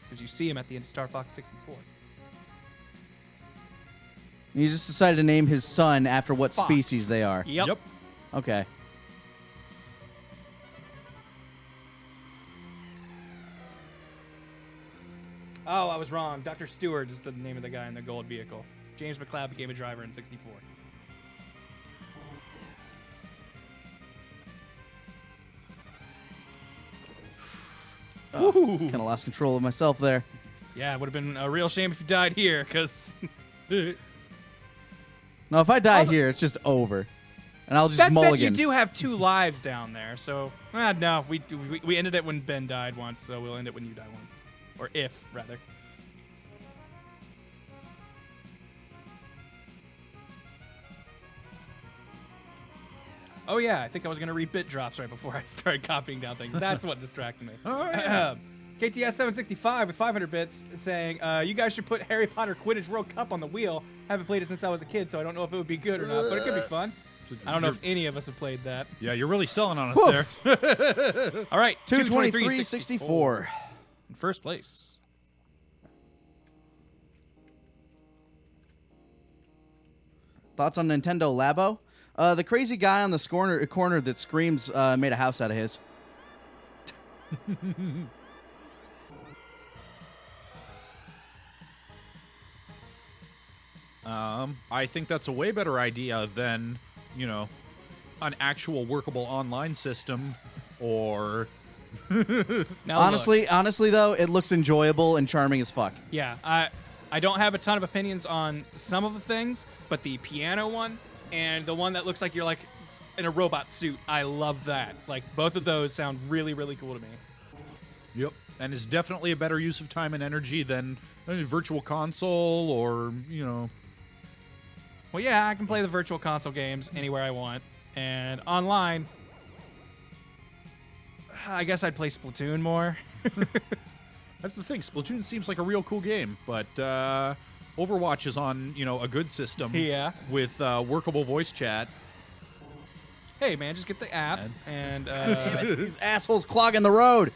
Because you see him at the end of Star Fox 64. He just decided to name his son after what Fox. species they are. Yep. Okay. Oh, I was wrong. Dr. Stewart is the name of the guy in the gold vehicle. James McLeod became a driver in 64. Kind of lost control of myself there. Yeah, it would have been a real shame if you died here, because No, if I die here, it's just over. And I'll just that said, mulligan. you do have 2 lives down there. So, no, we ended it when Ben died once, so we'll end it when you die once, or if rather. Oh yeah, I think I was gonna read bit drops right before I started copying down things. That's what distracted me. Oh, yeah. KTS 765 with 500 bits saying, you guys should put Harry Potter Quidditch World Cup on the wheel. Haven't played it since I was a kid, so I don't know if it would be good or not, but it could be fun. I don't know if any of us have played that. Yeah, you're really selling on us Woof. there. All right, 223.64. in first place. Thoughts on Nintendo Labo? The crazy guy on the corner that screams made a house out of his. I think that's a way better idea than, an actual workable online system or Now Honestly though, it looks enjoyable and charming as fuck. yeah, I don't have a ton of opinions on some of the things, but the piano one and the one that looks like you're like in a robot suit, I love that. Like both of those sound really, really cool to me. Yep. And is definitely a better use of time and energy than a virtual console or, Well, yeah, I can play the virtual console games anywhere I want, and online, I guess I'd play Splatoon more. That's the thing. Splatoon seems like a real cool game, but Overwatch is on, a good system. Yeah. With workable voice chat. Hey, man, just get the app and These assholes clogging the road.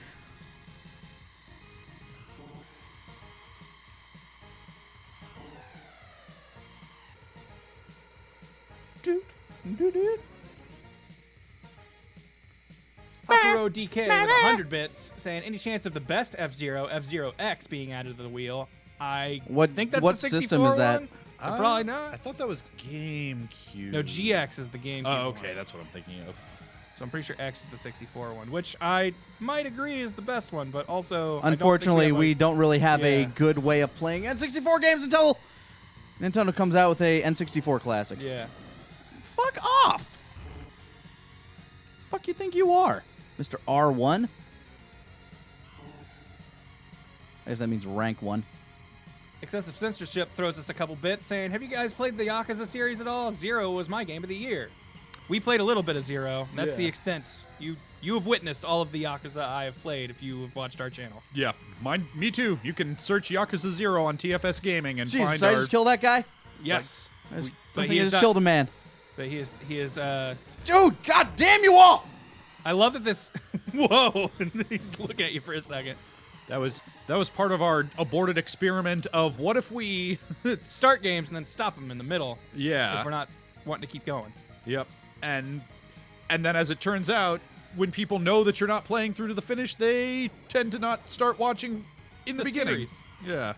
Akuro DK with 100 bits saying, any chance of the best F-Zero, F-Zero X being added to the wheel? I think that's what the 64 system is that? one, so probably not. I thought that was GameCube. No, GX is the GameCube Oh, okay, one. that's what I'm thinking of. So I'm pretty sure X is the 64 one, which I might agree is the best one, but also Unfortunately, we don't really have a Yeah. good way of playing N64 games until Nintendo comes out with a N64 classic. Yeah. Fuck off! Fuck you think you are, Mr. R1? I guess that means rank 1. Excessive Censorship throws us a couple bits saying, have you guys played the Yakuza series at all? Zero was my game of the year. We played a little bit of Zero. That's Yeah. the extent. You have witnessed all of the Yakuza I have played if you have watched our channel. Yeah, me too. You can search Yakuza 0 on TFS Gaming and Jesus, find did I our... just kill that guy? Yes. I just, but I think he I is just not- killed a man. But he is Dude, god damn you all! I love that this whoa. He's looking at you for a second. That was part of our aborted experiment of what if we... Start games and then stop them in the middle yeah. if we're not wanting to keep going. Yep. And then as it turns out, when people know that you're not playing through to the finish, they tend to not start watching in the beginning. Series. Yeah.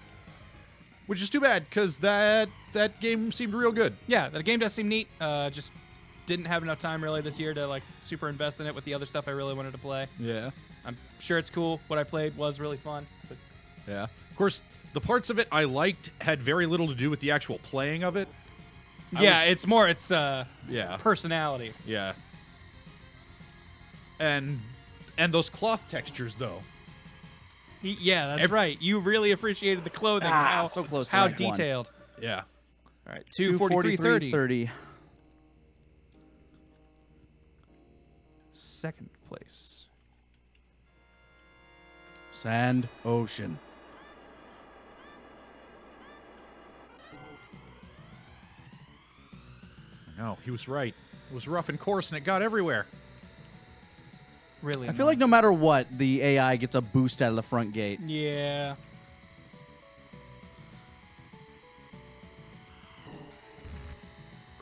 Which is too bad, because that game seemed real good. Yeah, the game does seem neat. Just didn't have enough time really this year to like super invest in it with the other stuff I really wanted to play. Yeah. I'm sure it's cool. What I played was really fun. But Yeah. Of course, the parts of it I liked had very little to do with the actual playing of it. yeah, it's more Yeah. personality. Yeah. And those cloth textures, though. Yeah, that's right. You really appreciated the clothing. Ah, how so close to how rank one. detailed. Yeah. All right, 243.30. 30. Second place. Sand Ocean. No, he was right. It was rough and coarse, and it got everywhere. Really. I feel like no matter what, the AI gets a boost out of the front gate. Yeah.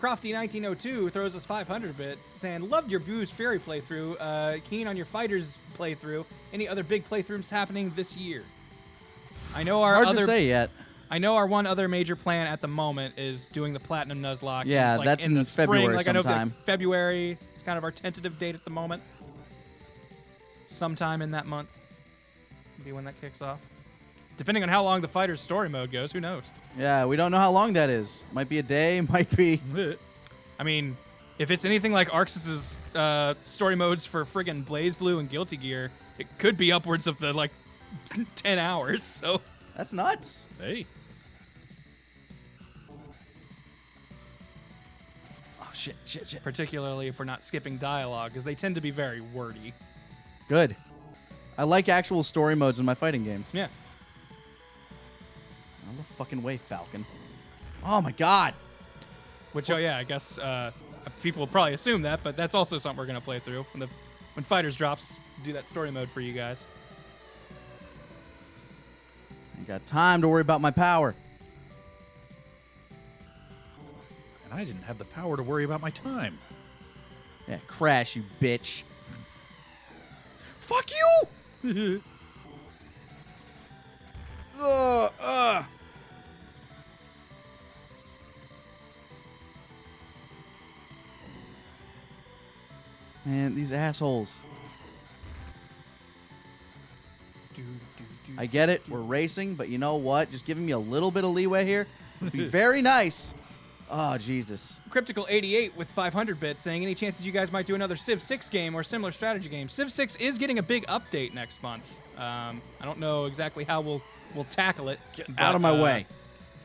Crofty1902 throws us 500 bits, saying, loved your Booze Fairy playthrough. Keen on your Fighters playthrough. Any other big playthroughs happening this year? I know our Hard other. to say yet. I know our one other major plan at the moment is doing the Platinum Nuzlocke. Yeah, like, that's in the in spring. February Like I know sometime. that February is kind of our tentative date at the moment. Sometime in that month will be when that kicks off. Depending on how long the Fighter's story mode goes, who knows? Yeah, we don't know how long that is. Might be a day, might be. I mean, if it's anything like Arxis's story modes for friggin' Blaze Blue and Guilty Gear, it could be upwards of the like 10 hours. So That's nuts. Hey. Oh, shit. particularly if we're not skipping dialogue, because they tend to be very wordy. Good. I like actual story modes in my fighting games. Yeah. Out of the fucking way, Falcon. Oh my god. Which, oh yeah, I guess people will probably assume that, but that's also something we're gonna play through when Fighters drops. Do that story mode for you guys. I got time to worry about my power. And I didn't have the power to worry about my time. Yeah, crash, you bitch. Fuck you! Man, these assholes. I get it, we're racing, but you know what? Just giving me a little bit of leeway here would be very nice. Oh, Jesus. Cryptical88 with 500 bits saying, any chances you guys might do another Civ 6 game or similar strategy game? Civ 6 is getting a big update next month. I don't know exactly how we'll tackle it. Get out of my way.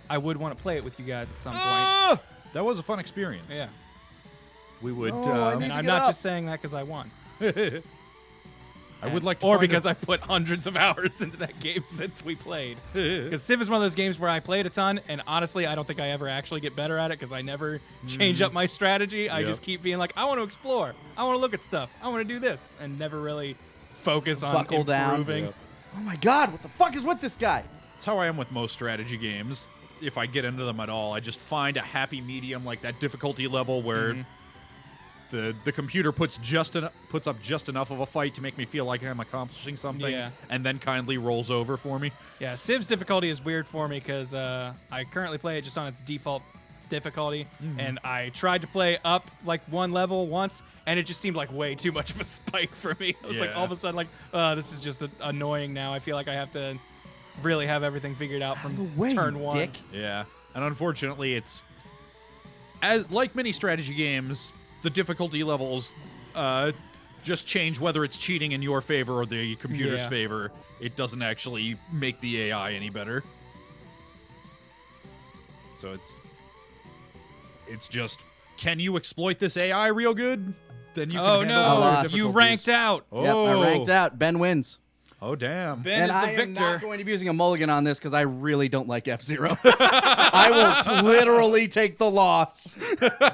I would want to play it with you guys at some point. Ah! That was a fun experience. Yeah. We would. Oh, I need And to I'm get not up. just saying that because I won. I would like to. Or find because a- I put hundreds of hours into that game since we played. Because Civ is one of those games where I played a ton, and honestly, I don't think I ever actually get better at it because I never change up my strategy. I Yep. just keep being like, I want to explore. I want to look at stuff. I want to do this, and never really focus on Buckle down. improving. Yep. Oh my god, what the fuck is with this guy? That's how I am with most strategy games. If I get into them at all, I just find a happy medium, like that difficulty level where the computer puts up just enough of a fight to make me feel like I'm accomplishing something, Yeah. and then kindly rolls over for me. Yeah, Civ's difficulty is weird for me because I currently play it just on its default difficulty, and I tried to play up like one level once, and it just seemed like way too much of a spike for me. I was like, Yeah. all of a sudden, like, this is just annoying now. I feel like I have to really have everything figured out from turn one. Dick. Yeah, and unfortunately, it's as like many strategy games, the difficulty levels just change whether it's cheating in your favor or the computer's Yeah. favor. It doesn't actually make the AI any better. So it's just, can you exploit this AI real good? Then you can Oh handle no, other Alas. you difficulties. ranked out. Oh. Yep, I ranked out. Ben wins. Oh damn. Ben And is the I am victor. not going to be using a mulligan on this because I really don't like F-Zero. I will literally take the loss.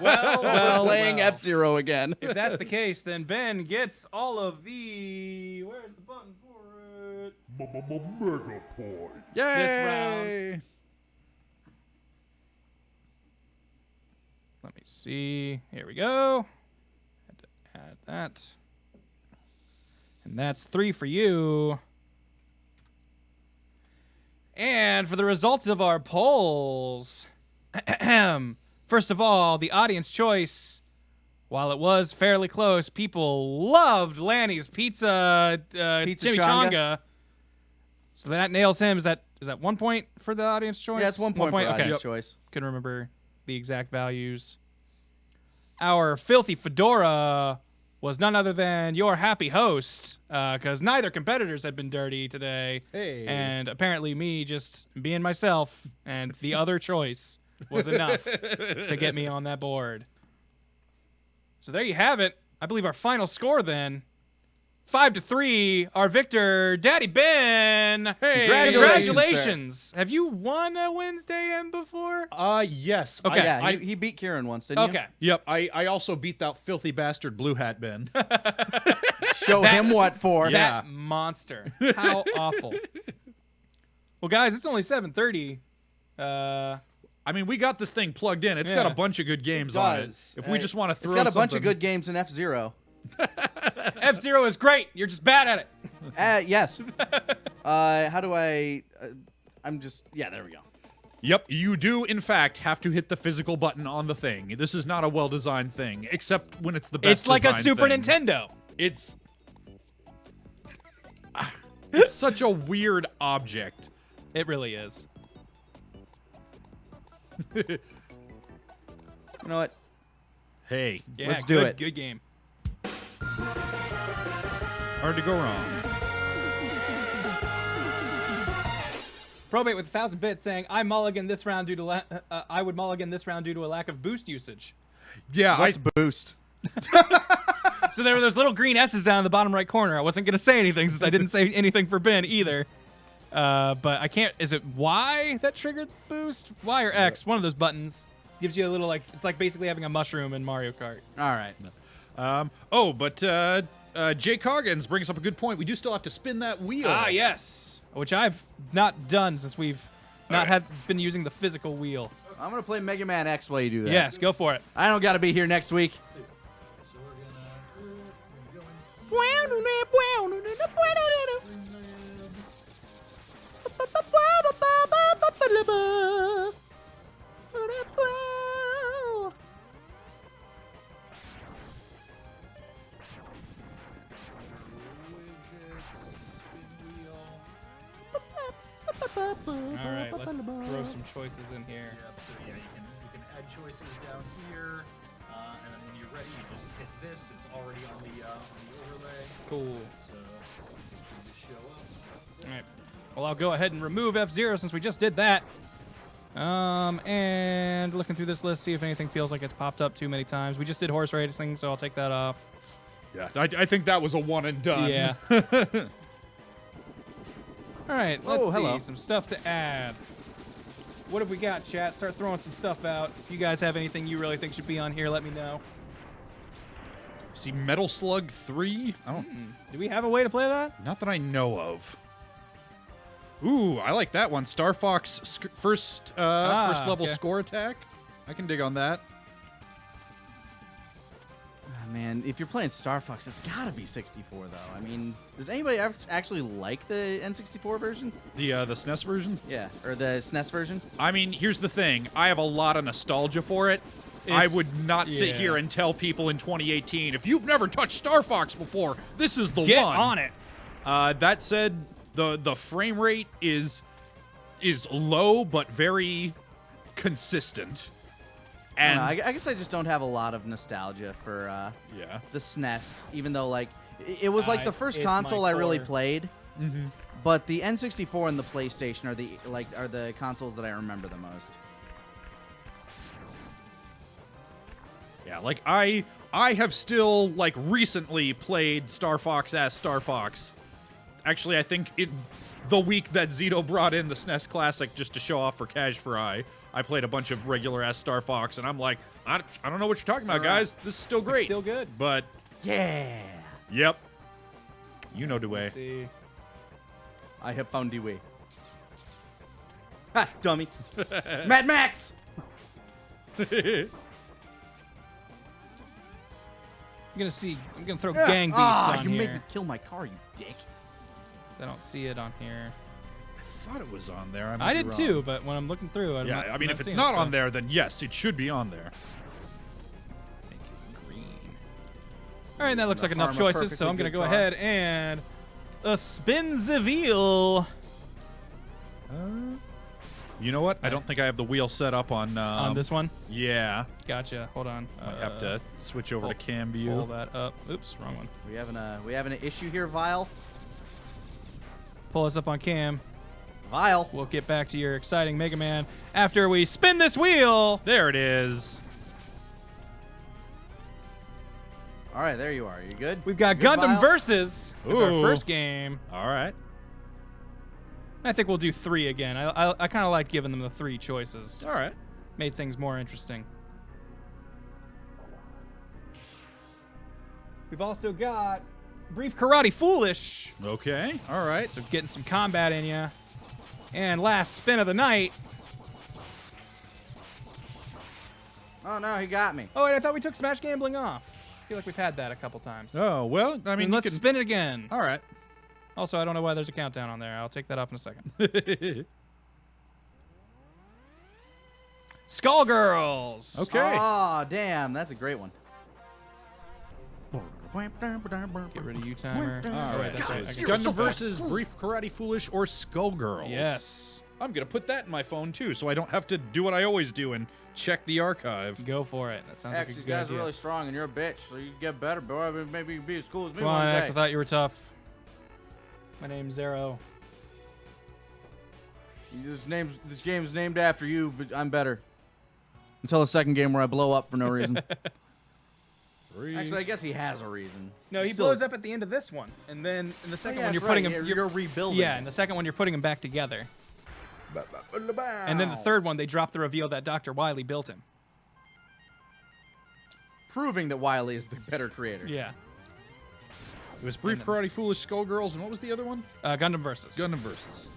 well, Playing well. F-Zero again. If that's the case, then Ben gets all of the. Where's the button for it? Mega point. Yay! Let me see. Here we go. Had to add that. And that's 3 for you. And for the results of our polls. First of all, the audience choice. While it was fairly close, people loved Lanny's pizza chimichanga. So that nails him. Is that 1 point for the audience choice? Yeah, it's 1 point for Okay. audience choice. Couldn't remember the exact values. Our filthy fedora was none other than your happy host, because neither competitors had been dirty today. Hey. And apparently me just being myself and the other choice was enough to get me on that board. So there you have it. I believe our final score then, 5-3, our victor, Daddy Ben. Hey. Congratulations. Have you won a Wednesdayhem before? Yes. Okay. Yeah, he beat Kieran once, didn't Okay. Yep, I also beat that filthy bastard Blue Hat Ben. you? Show him what for. Yeah. That monster. How awful. Well, guys, it's only 7:30. I mean, we got this thing plugged in. It's got Yeah. a bunch of good games on it. does. If we just want to throw It's got a bunch of something- good games in F-Zero. F-Zero is great. You're just bad at it. Yes. How do I... I'm just... Yeah, there we go. Yep, you do, in fact, have to hit the physical button on the thing. This is not a well-designed thing, except when it's the best It's like a designed Super thing. Nintendo. It's such a weird object. It really is. You know what? Hey, Yeah, Let's do good, it. Good game. hard to go wrong. Probate with 1,000 bits saying, I mulligan this round due to I would mulligan this round due to a lack of boost usage. Yeah, What's boost? So there were those little green S's down in the bottom right corner. I wasn't gonna say anything since I didn't say anything for Ben either. But I can't. Is it Y that triggered the boost? Y or X? One of those buttons gives you a little it's like basically having a mushroom in Mario Kart. All right. But Jay Coggins brings up a good point. We do still have to spin that wheel. Ah, yes, which I've not done since we've not been using the physical wheel. I'm going to play Mega Man X while you do that. Yes, go for it. I don't got to be here next week. All right, let's throw some choices in here. So yeah, you can add choices down here, and then when you're ready, you just hit this. It's already on the overlay. Cool. So it should just show up. All right. Well, I'll go ahead and remove F-Zero since we just did that. And looking through this list, see if anything feels like it's popped up too many times. We just did horse racing, so I'll take that off. Yeah, I think that was a one and done. Yeah. All right, let's Oh, see. hello. Some stuff to add. What have we got, chat? Start throwing some stuff out. If you guys have anything you really think should be on here, let me know. See, Metal Slug 3? I don't. Do we have a way to play that? Not that I know of. Ooh, I like that one. Star Fox first level okay. score attack. I can dig on that. Man, if you're playing Star Fox, it's gotta be 64 though. I mean, does anybody actually like the N64 version? The SNES version? Yeah, or the SNES version? I mean, here's the thing. I have a lot of nostalgia for it. I would not sit here and tell people in 2018, if you've never touched Star Fox before, this is the Get one. on it. That said, the frame rate is low but very consistent. And I guess I just don't have a lot of nostalgia for yeah. the SNES, even though like it was like the first it's console my I really core. played. Mm-hmm. But the N64 and the PlayStation are the consoles that I remember the most. Yeah, like I have still like recently played Star Fox as Star Fox. Actually, I think the week that Zito brought in the SNES Classic just to show off for Cash Fry, I played a bunch of regular ass Star Fox, and I'm like, I don't know what you're talking about, guys. This is still great. Still good. But Yeah, yep, you know the way. Let's see. I have found the way. Ha, dummy. Mad Max. I'm gonna throw Gang Beasts on you here. made me kill my car, you dick. I don't see it on here. I thought it was on there. I, might I be did wrong. too, but when I'm looking through, I'm Yeah, not, I mean, I'm if it's seeing not it, on so- there, then yes, it should be on there. Make it green. All right, that looks like the enough farm a choices, so I'm perfectly gonna good go car. ahead and spin the wheel You know what? I don't think I have the wheel set up on this one. Yeah, Gotcha. Hold on. I have to switch over to pull- cam Pull view. that up. Oops, wrong one. We having an issue here, Vile. Pull us up on cam. Vile. We'll get back to your exciting Mega Man after we spin this wheel. There it is. All right, there you are. You good? We've got Good, Gundam Vile? Versus. It's our Ooh. first game. All right. I think we'll do 3 again. I kind of like giving them the 3 choices. All right. Made things more interesting. We've also got Brief Karate Foolish. Okay. All right. So getting some combat in ya. And last spin of the night. Oh no, he got me. Oh, wait, I thought we took Smash Gambling off. I feel like we've had that a couple times. Oh well. I mean, let's you can... spin it again. All right. Also, I don't know why there's a countdown on there. I'll take that off in a second. Skullgirls. Okay. Oh, damn, that's a great one. Get rid of you, timer. All Oh, wait, right. that's So right. it's I can- Gundam versus Brief Karate Foolish or Skullgirls. Yes. I'm gonna put that in my phone too, so I don't have to do what I always do and check the archive. Go for it. That sounds X, like a these good guys idea. are really strong, and you're a bitch, so you can get better, boy. I mean, maybe you can be as cool as me Come on, one X. day. I thought you were tough. My name's Zero. This game is named after you, but I'm better. Until the second game where I blow up for no reason. Actually, I guess he has a reason. No, he Still- blows up at the end of this one, and then in the second Oh, yeah, one you're that's putting right. him. You're rebuilding. Yeah, in the second one you're putting him back together, and then the third one they drop the reveal that Dr. Wily built him. proving that Wily is the better creator. Yeah. It was Brief Karate Foolish, Skullgirls, and what was the other one? Gundam Versus. Gundam versus.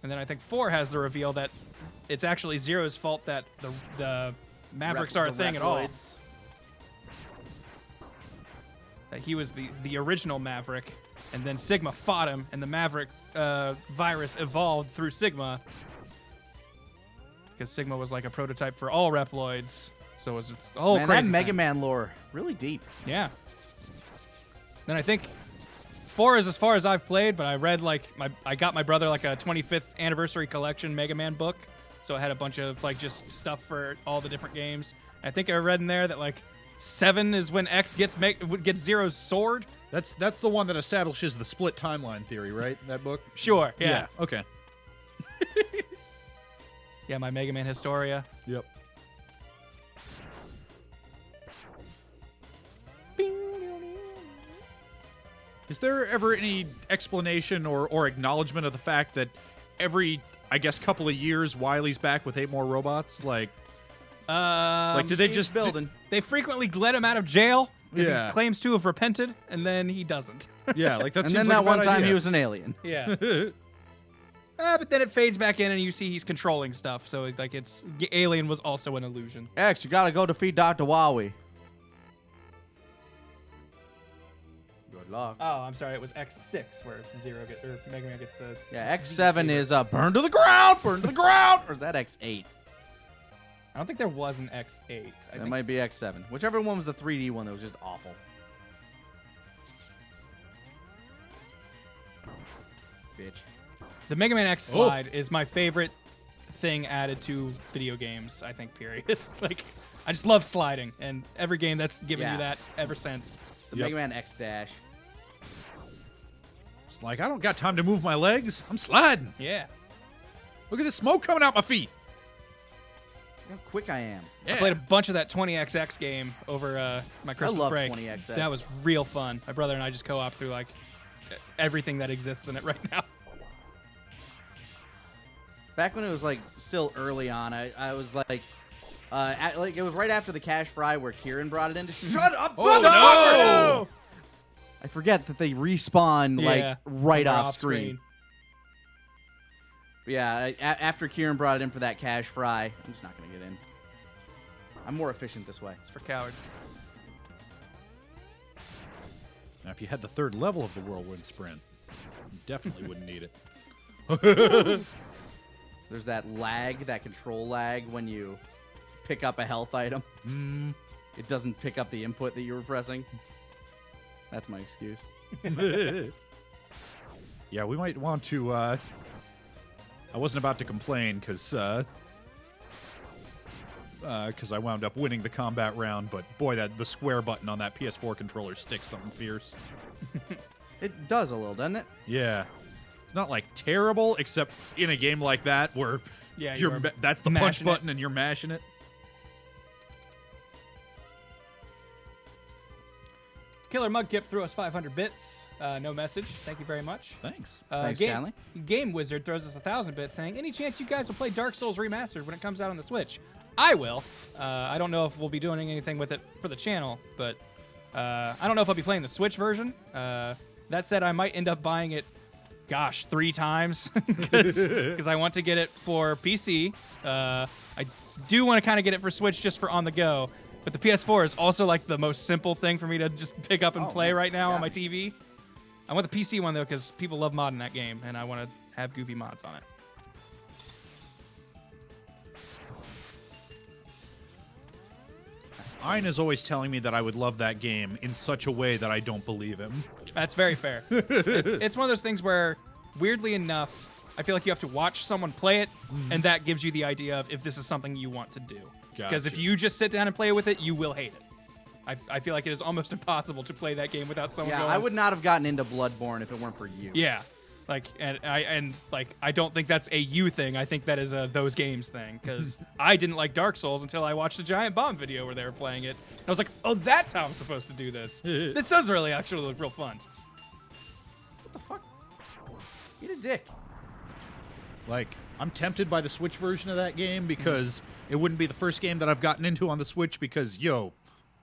And then I think 4 has the reveal that it's actually Zero's fault that the Mavericks are a thing at all. Reploids. That he was the original Maverick, and then Sigma fought him, and the Maverick virus evolved through Sigma. Because Sigma was like a prototype for all Reploids. So it's the whole Man, crazy that Mega thing. Man lore, really deep. Yeah. Then I think 4 is as far as I've played, but I read I got my brother like a 25th anniversary collection Mega Man book, so I had a bunch of like just stuff for all the different games. I think I read in there that like 7 is when X gets Zero's sword. That's the one that establishes the split timeline theory, right? That book. Sure. Yeah. Okay. Yeah, my Mega Man Historia. Yep. Is there ever any explanation or acknowledgement of the fact that every, I guess, couple of years, Wily's back with 8 more robots? Like did they He's just building? They frequently let him out of jail because Yeah. he claims to have repented, and then he doesn't. Yeah, like that And seems then like that a one bad time idea. he was an alien. Yeah. But then it fades back in, and you see he's controlling stuff. So like Alien was also an illusion. X, you gotta go defeat Dr. Wowie. Good luck. Oh, I'm sorry. It was X6 where Mega Man gets the. Yeah, Z X7 saber. is burn to the ground, burn to the ground. Or is that X8? I don't think there was an X8. That might be X7. Whichever one was the 3D one that was just awful. Bitch. The Mega Man X slide is my favorite thing added to video games, I think, period. Like, I just love sliding, and every game that's given me that ever since. The Yep. Mega Man X Dash. It's like, I don't got time to move my legs. I'm sliding. Yeah. Look at the smoke coming out my feet. Look how quick I am. Yeah. I played a bunch of that 20XX game over my Christmas love break. 20XX. That was real fun. My brother and I just co-op through like everything that exists in it right now. Back when it was like still early on, I was like, it was right after the Cash Fry where Kieran brought it in to shut up. Oh, motherfucker! no! I forget that they respawn Yeah, like right or off screen. But yeah, after Kieran brought it in for that Cash Fry, I'm just not gonna get in. I'm more efficient this way. It's for cowards. Now, if you had the third level of the Whirlwind Sprint, you definitely wouldn't need it. There's that lag, that control lag when you pick up a health item. It doesn't pick up the input that you were pressing. That's my excuse. Yeah, we might want to. I wasn't about to complain because I wound up winning the combat round, but boy, the square button on that PS4 controller sticks something fierce. It does a little, doesn't it? Yeah. It's not like terrible, except in a game like that where Yeah, that's the punch mashing it. button and you're mashing it. Killer Mudkip threw us 500 bits. No message. Thank you very much. Thanks. Thanks, Stanley. Game Wizard throws us 1,000 bits saying, any chance you guys will play Dark Souls Remastered when it comes out on the Switch? I will. I don't know if we'll be doing anything with it for the channel, but I don't know if I'll be playing the Switch version. That said, I might end up buying it, 3 times because I want to get it for PC. I do want to kind of get it for Switch just for on the go, but the PS4 is also like the most simple thing for me to just pick up and play right now on my TV. I want the PC one though because people love modding that game, and I want to have goofy mods on it. Ian is always telling me that I would love that game in such a way that I don't believe him. That's very fair. It's one of those things where, weirdly enough, I feel like you have to watch someone play it, and that gives you the idea of if this is something you want to do. Because if Gotcha. you just sit down and play with it, you will hate it. I feel like it is almost impossible to play that game without someone Yeah, going. I would not have gotten into Bloodborne if it weren't for you. Yeah, I don't think that's a you thing. I think that is a those games thing because I didn't like Dark Souls until I watched a Giant Bomb video where they were playing it. And I was like, oh, that's how I'm supposed to do this. This does really actually look real fun. What the fuck? Eat a dick. Like, I'm tempted by the Switch version of that game because it wouldn't be the first game that I've gotten into on the Switch because,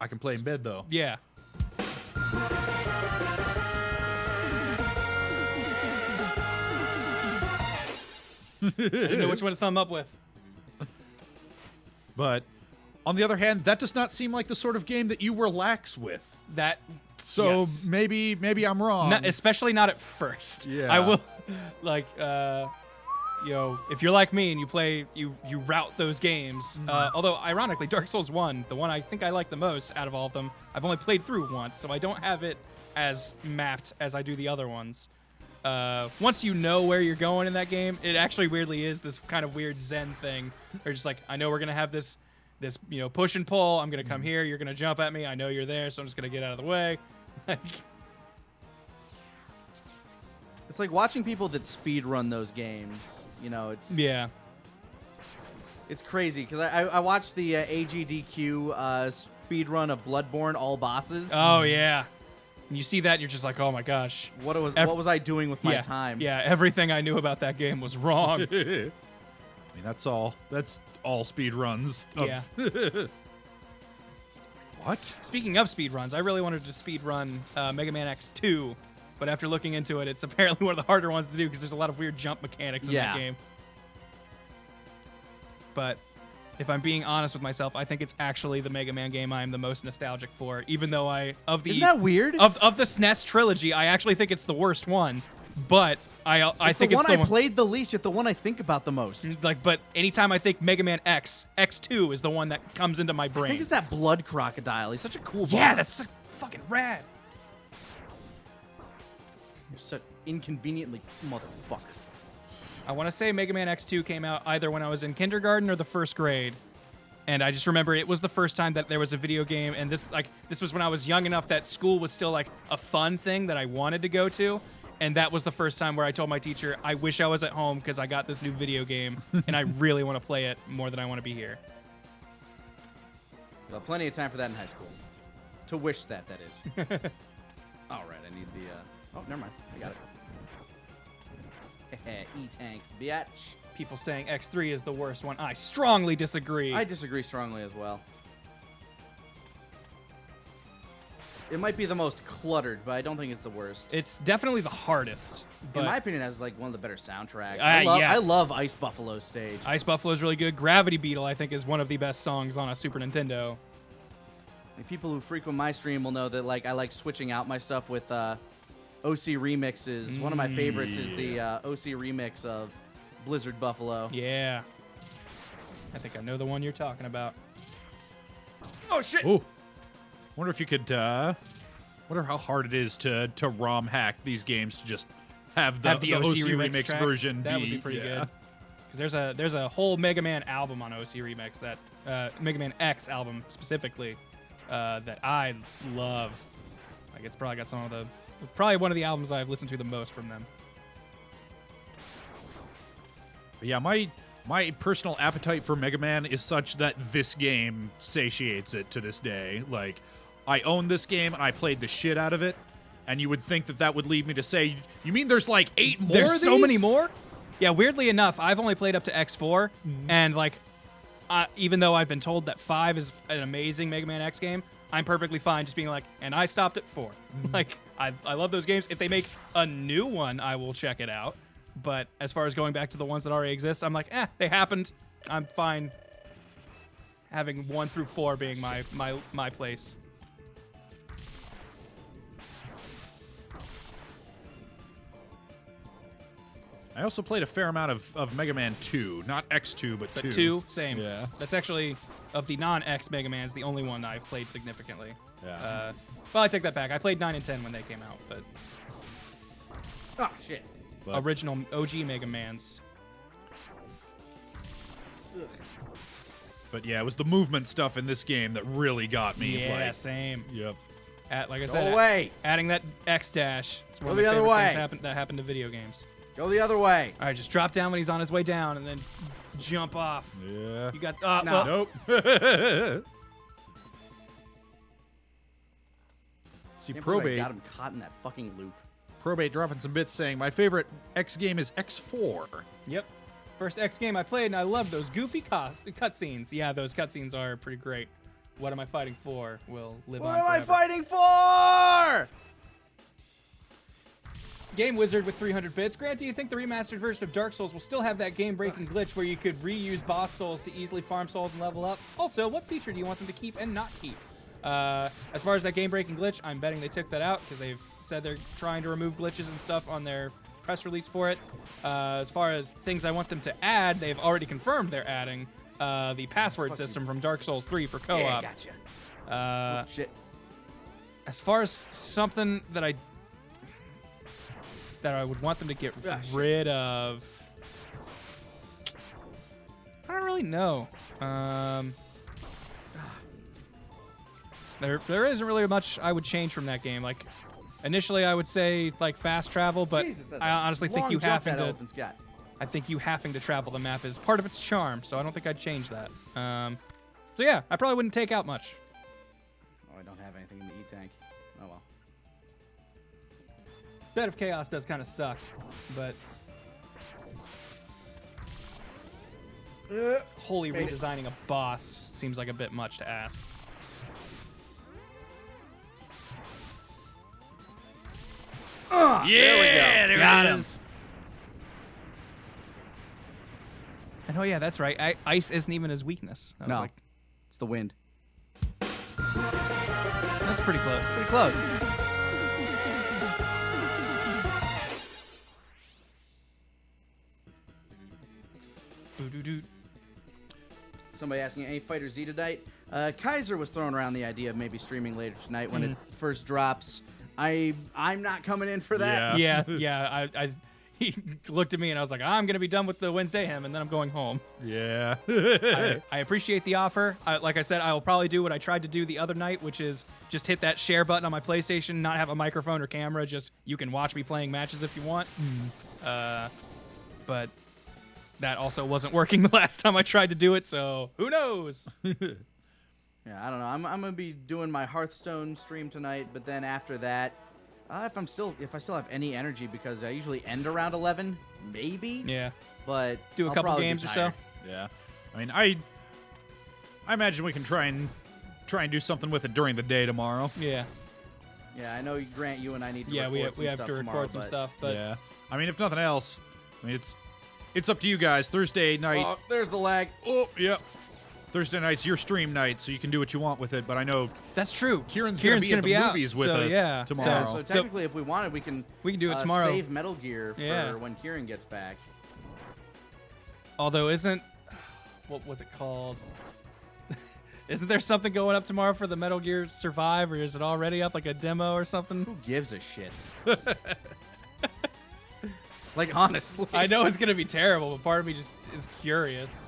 I can play in bed, though. Yeah. I didn't know which one to thumb up with. But, on the other hand, that does not seem like the sort of game that you relax with. That. So yes. maybe I'm wrong. Not, especially not at first. Yeah. I will, like, if you're like me and you play, you route those games. Although, ironically, Dark Souls 1, the one I think I like the most out of all of them, I've only played through once, so I don't have it as mapped as I do the other ones. Once you know where you're going in that game, it actually weirdly is this kind of weird Zen thing. Where just like, I know we're gonna have this push and pull. I'm gonna come here. You're gonna jump at me. I know you're there, so I'm just gonna get out of the way. It's like watching people that speed run those games. Yeah. It's crazy because I watched the AGDQ speed run of Bloodborne all bosses. Oh yeah. And you see that, and you're just like, oh my gosh. What was I doing with my time? Yeah, everything I knew about that game was wrong. I mean, that's all speed runs. Yeah. What? Speaking of speed runs, I really wanted to speed run Mega Man X2, but after looking into it, it's apparently one of the harder ones to do because there's a lot of weird jump mechanics in that game. But if I'm being honest with myself, I think it's actually the Mega Man game I'm the most nostalgic for. Even though Isn't that weird? of the SNES trilogy, I actually think it's the worst one. But I think the it's one the I played the least, yet the one I think about the most. like. But anytime I think Mega Man X, X2 is the one that comes into my I brain. think it's that blood crocodile. He's such a cool boss. Yeah, that's so fucking rad. You're such inconveniently motherfucker. I want to say Mega Man X2 came out either when I was in kindergarten or the first grade. And I just remember it was the first time that there was a video game, and this was when I was young enough that school was still like a fun thing that I wanted to go to. And that was the first time where I told my teacher, I wish I was at home because I got this new video game and I really want to play it more than I want to be here. Well, plenty of time for that in high school. To wish that is. All right, I need the... Oh, never mind. I got it. E-tanks, bitch. People saying X3 is the worst one. I strongly disagree. I disagree strongly as well. It might be the most cluttered, but I don't think it's the worst. It's definitely the hardest. But In my opinion, it has like one of the better soundtracks. Yes. I love Ice Buffalo's stage. Ice Buffalo is really good. Gravity Beetle, I think, is one of the best songs on a Super Nintendo. And people who frequent my stream will know that like I like switching out my stuff with OC remixes. One of my favorites is the OC remix of Blizzard Buffalo. Yeah. I think I know the one you're talking about. Oh shit! Ooh. Wonder if you could. Wonder how hard it is to ROM hack these games to just have the OC remix tracks. version. That would be pretty good. Because there's a whole Mega Man album on OC Remix, that Mega Man X album specifically, that I love. Like it's probably got probably one of the albums I've listened to the most from them. But yeah, my personal appetite for Mega Man is such that this game satiates it to this day. Like, I own this game and I played the shit out of it, and you would think that would lead me to say, you mean there's like 8 more There's of so these? many more? Yeah, weirdly enough, I've only played up to X4, and like, even though I've been told that 5 is an amazing Mega Man X game, I'm perfectly fine just being like, and I stopped at 4. Like, I love those games. If they make a new one, I will check it out. But as far as going back to the ones that already exist, I'm like, they happened. I'm fine having 1 through 4 being my place. I also played a fair amount of Mega Man 2. Not X2, but 2. But 2, same. Yeah. That's actually, of the non-X Mega Mans, the only one I've played significantly. Yeah. Well, I take that back. I played 9 and 10 when they came out, but Oh shit! But- original OG Mega Mans. But yeah, it was the movement stuff in this game that really got me. Yeah, like, same. Yep. Like I Go said, away! adding that X dash. It's one Go of my the other favorite way. things that happened to video games. Go the other way. All right, just drop down when he's on his way down, and then jump off. Yeah. You got No. Nope. See, Can't believe I Probate got him caught in that fucking loop. dropping some bits saying, my favorite X game is X4. Yep. First X game I played, and I love those goofy cutscenes. Yeah, those cutscenes are pretty great. What am I fighting for? Will live What on am I forever. fighting for? Game Wizard with 300 bits. Grant, do you think the remastered version of Dark Souls will still have that game-breaking glitch where you could reuse boss souls to easily farm souls and level up? Also, what feature do you want them to keep and not keep? As far as that game-breaking glitch, I'm betting they took that out because they've said they're trying to remove glitches and stuff on their press release for it. As far as things I want them to add, they've already confirmed they're adding the password system from Dark Souls 3 for co-op. Yeah, gotcha. Oh, shit. As far as something that I would want them to get rid of, I don't really know. There isn't really much I would change from that game. Like, initially I would say like fast travel, but Jesus, that's I honestly think you have having to. elephant's got. I think you having to travel the map is part of its charm, so I don't think I'd change that. So yeah, I probably wouldn't take out much. Oh, I don't have anything in the E-tank. Oh well. Bed of Chaos does kind of suck, but wholly Made it. redesigning a boss seems like a bit much to ask. Yeah, there Got it him. is. And oh yeah, that's right. Ice isn't even his weakness. I was No, like, it's the wind. that's pretty close. Pretty close. Doo-doo-doo. Somebody asking any Fighter Z tonight. Kaiser was throwing around the idea of maybe streaming later tonight when it first drops. I'm not coming in for that. Yeah. He looked at me and I was like, I'm gonna be done with the Wednesdayhem, and then I'm going home. Yeah. I appreciate the offer. Like I said, I will probably do what I tried to do the other night, which is just hit that share button on my PlayStation, not have a microphone or camera. Just you can watch me playing matches if you want. But that also wasn't working the last time I tried to do it, so who knows? Yeah, I don't know. I'm gonna be doing my Hearthstone stream tonight, but then after that, if I still have any energy, because I usually end around 11, maybe. Yeah. But Do a I'll couple probably be games or so. tired. Yeah. I mean, I imagine we can try and do something with it during the day tomorrow. Yeah. Yeah, I know, Grant, you and I need to Yeah, record we have some to stuff record tomorrow, some but- stuff, but Yeah. I mean, if nothing else, I mean, it's up to you guys. Thursday night. Oh, there's the lag. Oh, yep. Thursday night's your stream night, so you can do what you want with it. But I know that's true. Kieran's gonna be at the out, movies with so, us yeah. tomorrow. Yeah, so technically, if we wanted, we can do it tomorrow. Save Metal Gear for Yeah. when Kieran gets back. Although what was it called? Isn't there something going up tomorrow for the Metal Gear Survive, or is it already up, like a demo or something? Who gives a shit? Like, honestly. I know it's gonna be terrible, but part of me just is curious.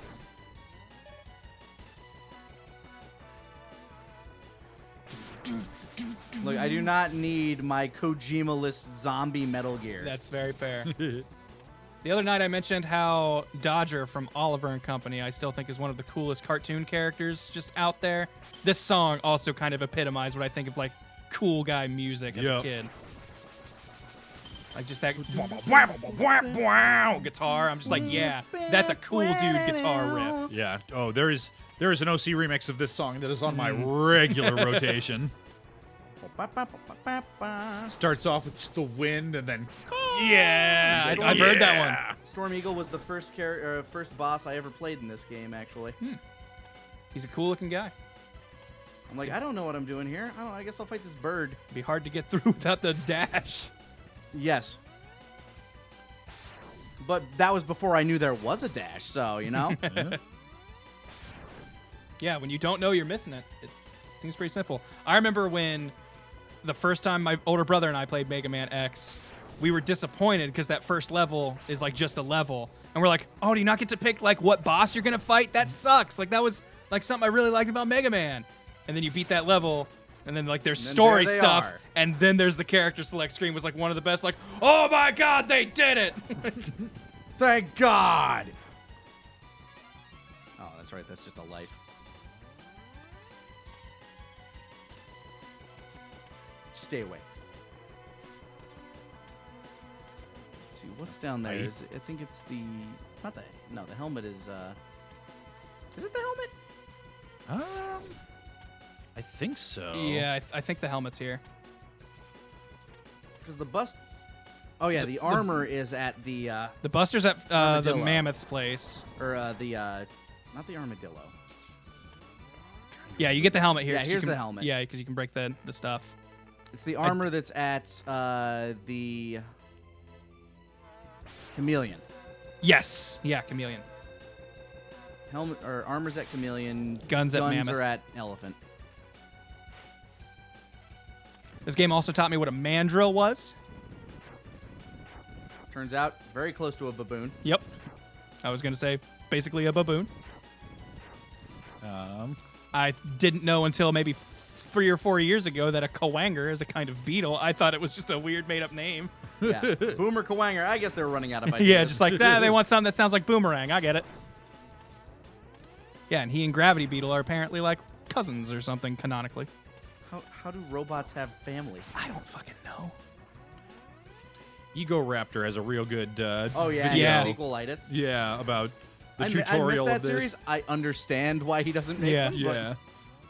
Look, I do not need my Kojima-less zombie Metal Gear. That's very fair. The other night I mentioned how Dodger from Oliver and Company I still think is one of the coolest cartoon characters just out there. This song also kind of epitomized what I think of like cool guy music as a Yep. kid. Like just that guitar. I'm just like, yeah, that's a cool dude guitar riff. Yeah. Oh, there is an OC remix of this song that is on my regular rotation. Starts off with just the wind and then Yeah, I've heard that one. Storm Eagle was the first boss I ever played in this game, actually. He's a cool looking guy. I'm like, I don't know what I'm doing here. I guess I'll fight this bird. It'd be hard to get through without the dash. Yes. But that was before I knew there was a dash, so, you know? Yeah, when you don't know, you're missing it. It seems pretty simple. I remember when the first time my older brother and I played Mega Man X, we were disappointed because that first level is like just a level. And we're like, oh, do you not get to pick like what boss you're going to fight? That sucks. Like that was like something I really liked about Mega Man. And then you beat that level, and then like there's And then story there they stuff, are. and then there's the character select screen was like one of the best. Like, oh my god, they did it! Thank God! Oh, that's right. That's just a life. Stay away. Let's see, what's down there? Aye. I think it's the... It's not the... No, the helmet is... Is it the helmet? I think so. Yeah, I think the helmet's here. Because the bust... Oh, yeah, the armor is at the... The Buster's at the Armadillo. Mammoth's place. Or not the armadillo. Yeah, you get the helmet here. Yeah, 'cause you here's can- the helmet. Yeah, because you can break the stuff. It's the armor that's at the Chameleon. Yes. Yeah, Chameleon. Helmet or armor's at Chameleon. Guns at Mammoth. are at Elephant. This game also taught me what a mandrill was. Turns out very close to a baboon. Yep. I was going to say basically a baboon. I didn't know until maybe 3 or 4 years ago that a kawanger is a kind of beetle. I thought it was just a weird made-up name. Yeah, Boomer Kawanger. I guess they're running out of ideas. Yeah, just like that. They want something that sounds like Boomerang. I get it. Yeah, and he and Gravity Beetle are apparently like cousins or something canonically. How do robots have families? I don't fucking know. Ego Raptor has a real good Oh yeah, video. Yeah. sequelitis. Yeah, about the I tutorial missed that of this. series. I understand why he doesn't make Yeah. them. Yeah.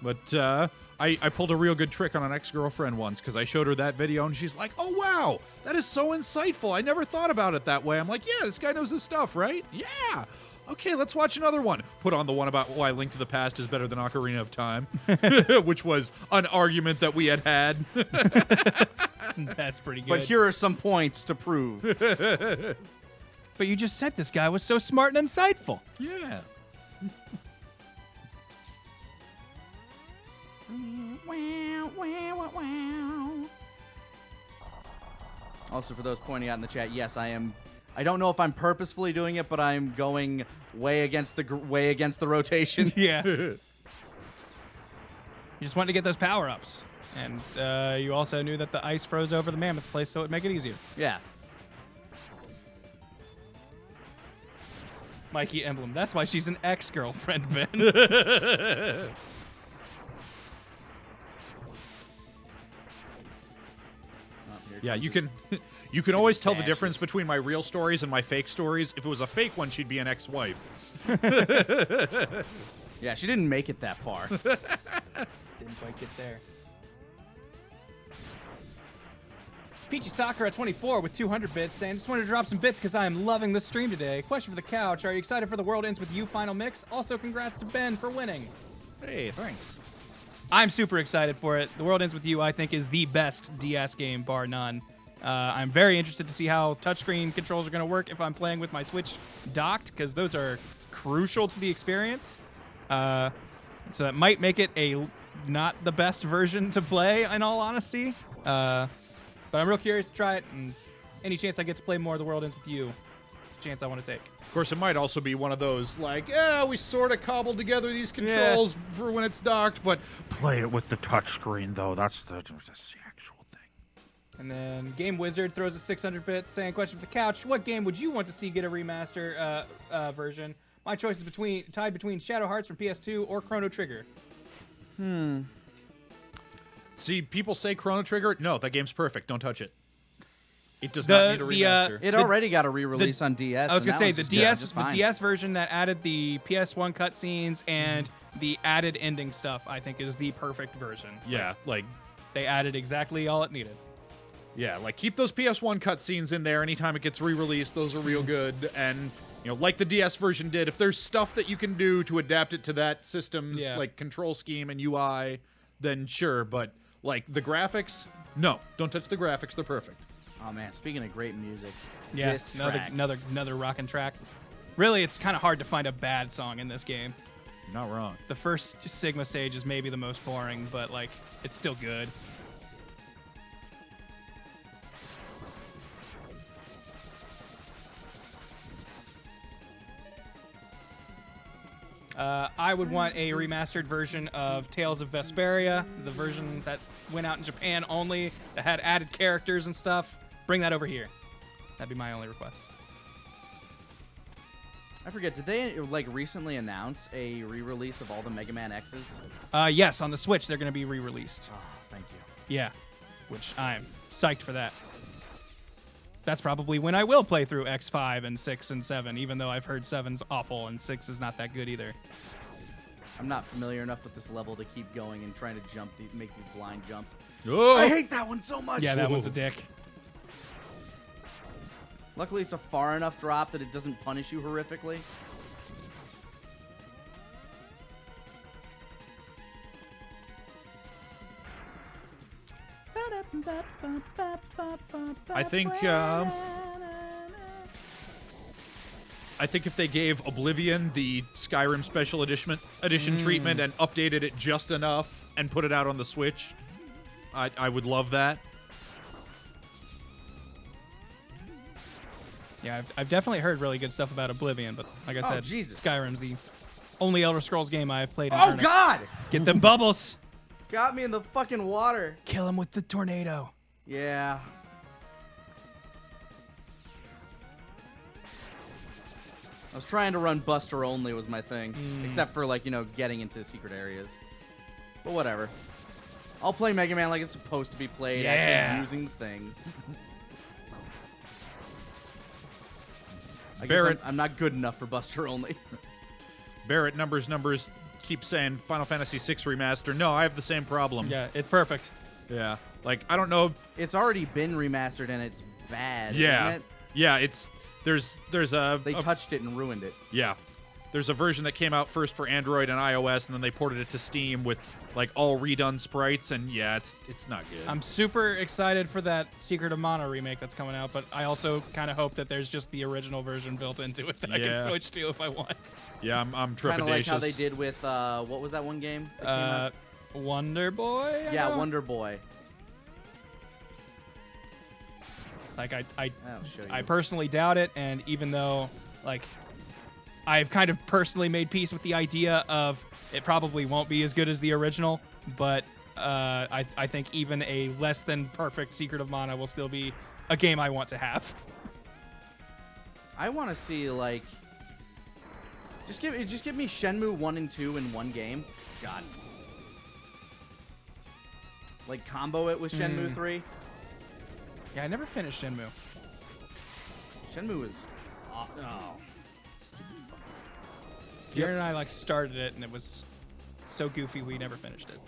But I pulled a real good trick on an ex-girlfriend once because I showed her that video and she's like, oh, wow, that is so insightful. I never thought about it that way. I'm like, yeah, this guy knows his stuff, right? Yeah. Okay, let's watch another one. Put on the one about why Link to the Past is better than Ocarina of Time, which was an argument that we had. That's pretty good. But here are some points to prove. But you just said this guy was so smart and insightful. Yeah. Also, for those pointing out in the chat, yes, I am. I don't know if I'm purposefully doing it, but I'm going way against the rotation. Yeah. You just wanted to get those power-ups. And you also knew that the ice froze over the mammoth's place, so it would make it easier. Yeah. Mikey Emblem. That's why she's an ex-girlfriend, Ben. Yeah, you can always tell the difference between my real stories and my fake stories. If it was a fake one, she'd be an ex-wife. Yeah, she didn't make it that far. Didn't quite get there. Peachy Soccer at 24 with 200 bits saying, just wanted to drop some bits because I am loving the stream today. Question for the couch, are you excited for The World Ends With You final mix? Also, congrats to Ben for winning. Hey, thanks. I'm super excited for it. The World Ends With You, I think, is the best DS game, bar none. I'm very interested to see how touchscreen controls are going to work if I'm playing with my Switch docked, because those are crucial to the experience. So that might make it a not the best version to play, in all honesty. But I'm real curious to try it, and any chance I get to play more of The World Ends With You, it's a chance I want to take. Of course, it might also be one of those, like, we sort of cobbled together these controls for when it's docked, but play it with the touchscreen, though. That's the actual thing. And then Game Wizard throws a 600 bits saying, question for the couch, what game would you want to see get a remaster version? My choice is tied between Shadow Hearts from PS2 or Chrono Trigger. See, people say Chrono Trigger. No, that game's perfect. Don't touch it. It does not need a remaster. It already got a re-release on DS. I was gonna say the DS, just the fine. DS version that added the PS1 cutscenes and the added ending stuff, I think, is the perfect version. Yeah, like They added exactly all it needed. Yeah, like keep those PS1 cutscenes in there anytime it gets re-released. Those are real good. And, you know, like the DS version did, if there's stuff that you can do to adapt it to that system's like control scheme and UI, then sure. But like the graphics, no, don't touch the graphics. They're perfect. Oh man, speaking of great music, Yeah, this track. another rockin' track. Really, it's kind of hard to find a bad song in this game. Not wrong. The first Sigma stage is maybe the most boring, but like it's still good. I would want a remastered version of Tales of Vesperia, the version that went out in Japan only, that had added characters and stuff. Bring that over here. That'd be my only request. I forget, did they like recently announce a re-release of all the Mega Man X's? Yes, on the Switch, they're going to be re-released. Oh, thank you. Yeah, which I'm psyched for that. That's probably when I will play through X5 and 6 and 7, even though I've heard 7's awful and 6 is not that good either. I'm not familiar enough with this level to keep going and trying to make these blind jumps. Oh! I hate that one so much. Yeah, that one's a dick. Luckily, it's a far enough drop that it doesn't punish you horrifically. I think if they gave Oblivion the Skyrim special edition treatment and updated it just enough and put it out on the Switch, I would love that. Yeah, I've definitely heard really good stuff about Oblivion, but like I said, Jesus. Skyrim's the only Elder Scrolls game I've played in Oh earnest. God! Get them bubbles! Got me in the fucking water. Kill him with the tornado. Yeah. I was trying to run Buster only was my thing, except for like, you know, getting into secret areas. But whatever. I'll play Mega Man like it's supposed to be played, Yeah. actually using the things. I guess Barrett. I'm not good enough for Buster only. Barrett, numbers keep saying Final Fantasy VI Remaster. No, I have the same problem. Yeah, it's perfect. Yeah. Like, I don't know. It's already been remastered and it's bad, Yeah. isn't it? Yeah, it's... There's a... They touched it and ruined it. Yeah. there's a version that came out first for Android and iOS, and then they ported it to Steam with like all redone sprites, and yeah, it's not good. I'm super excited for that Secret of Mana remake that's coming out, but I also kind of hope that there's just the original version built into it that I can switch to if I want. Yeah, I'm trepidatious. Kind of like how they did with what was that one game? That came out? Wonder Boy. Yeah, Wonder Boy. Like That'll show you. I personally doubt it, and even though like I've kind of personally made peace with the idea of it probably won't be as good as the original, but I think even a less than perfect Secret of Mana will still be a game I want to have. I want to see like just give me Shenmue 1 and 2 in one game. God. Like combo it with Shenmue 3. Yeah, I never finished Shenmue. Shenmue was Jared and I like started it, and it was so goofy we never finished it.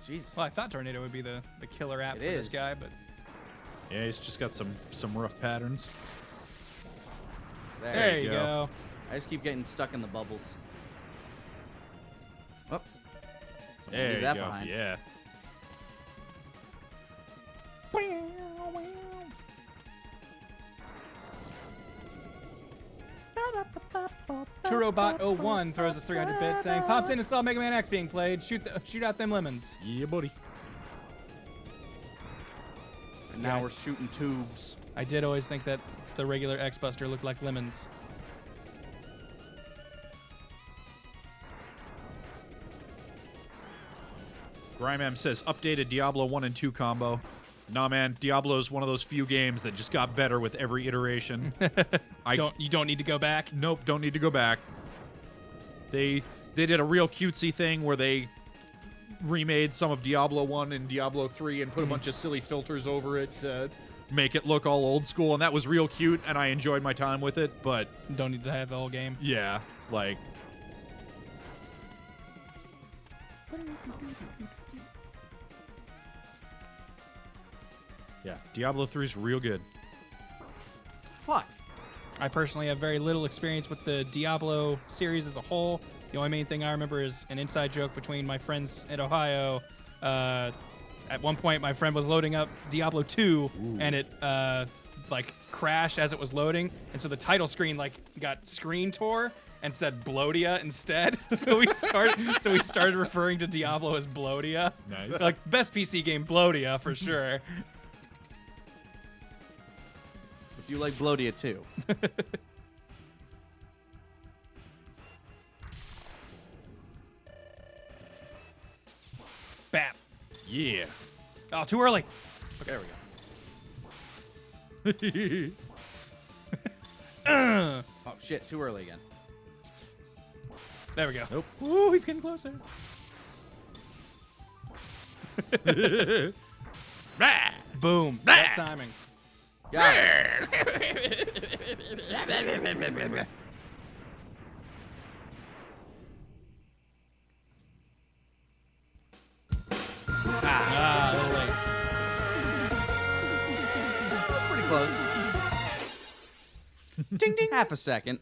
Jesus. Well, I thought Tornado would be the killer app for this guy, but Yeah, he's just got some rough patterns. there you go. I just keep getting stuck in the bubbles. Oh. There Leave you that go. behind. Yeah. Turobot01 throws us 300 bits saying, popped in and saw Mega Man X being played. Shoot out them lemons. Yeah, buddy. And now we're shooting tubes. I did always think that the regular X Buster looked like lemons. Grime says updated Diablo 1 and 2 combo. Nah, man, Diablo's one of those few games that just got better with every iteration. You don't need to go back. Nope, don't need to go back. They did a real cutesy thing where they remade some of Diablo 1 and Diablo 3 and put a bunch of silly filters over it to make it look all old school, and that was real cute, and I enjoyed my time with it, but Don't need to have the whole game. yeah, like... Yeah, Diablo 3 is real good. Fuck. I personally have very little experience with the Diablo series as a whole. The only main thing I remember is an inside joke between my friends in Ohio. At one point, my friend was loading up Diablo 2, and it like crashed as it was loading, and so the title screen like got screen tore and said Blodia instead. so we started referring to Diablo as Blodia. Nice. Like best PC game, Blodia for sure. If you like Blodia too. Bap. Yeah. Oh, too early. Okay, there we go. Oh shit, too early again. There we go. Nope. Ooh, he's getting closer. Boom. That timing. Got it. Ah, a little late. That's pretty close. Ding ding. Half a second.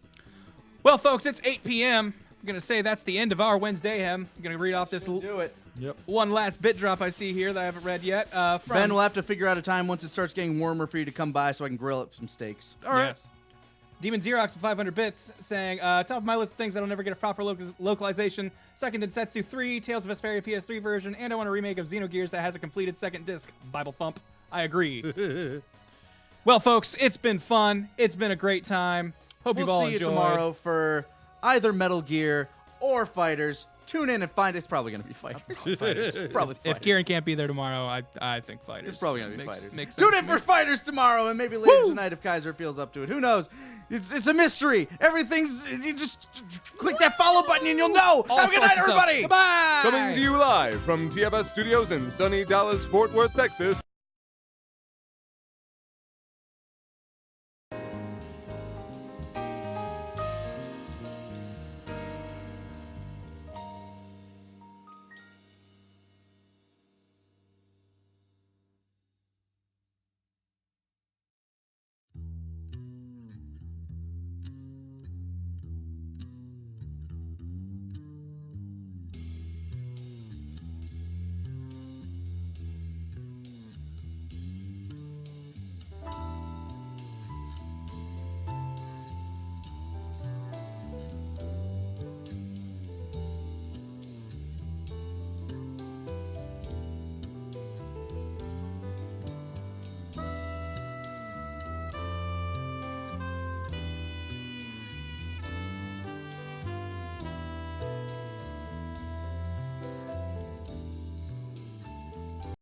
Well, folks, it's 8 p.m. I'm going to say that's the end of our Wednesdayhem. I'm going to read off this Do it. Yep. one last bit drop I see here that I haven't read yet. From Ben will have to figure out a time once it starts getting warmer for you to come by so I can grill up some steaks. All right. Yes. Demon Xerox with 500 bits saying, top of my list of things that'll never get a proper localization. Second Densetsu 3, Tales of Vesperia PS3 version, and I want a remake of Xenogears that has a completed second disc. Bible thump. I agree. Well, folks, it's been fun. It's been a great time. Hope you've all We'll see you enjoyed. tomorrow for either Metal Gear or Fighters. Tune in and find it. It's probably going to be Fighters. Fighters. Probably Fighters. If Kieran can't be there tomorrow, I think Fighters. It's probably going to be Makes- Fighters. makes Tune sense in to for me. Fighters tomorrow and maybe later tonight if Kaiser feels up to it. Who knows? It's a mystery. Everything's... You just click that follow button and you'll know. All Have a good sorts night, of stuff. everybody. Goodbye. Coming to you live from TFS Studios in sunny Dallas, Fort Worth, Texas.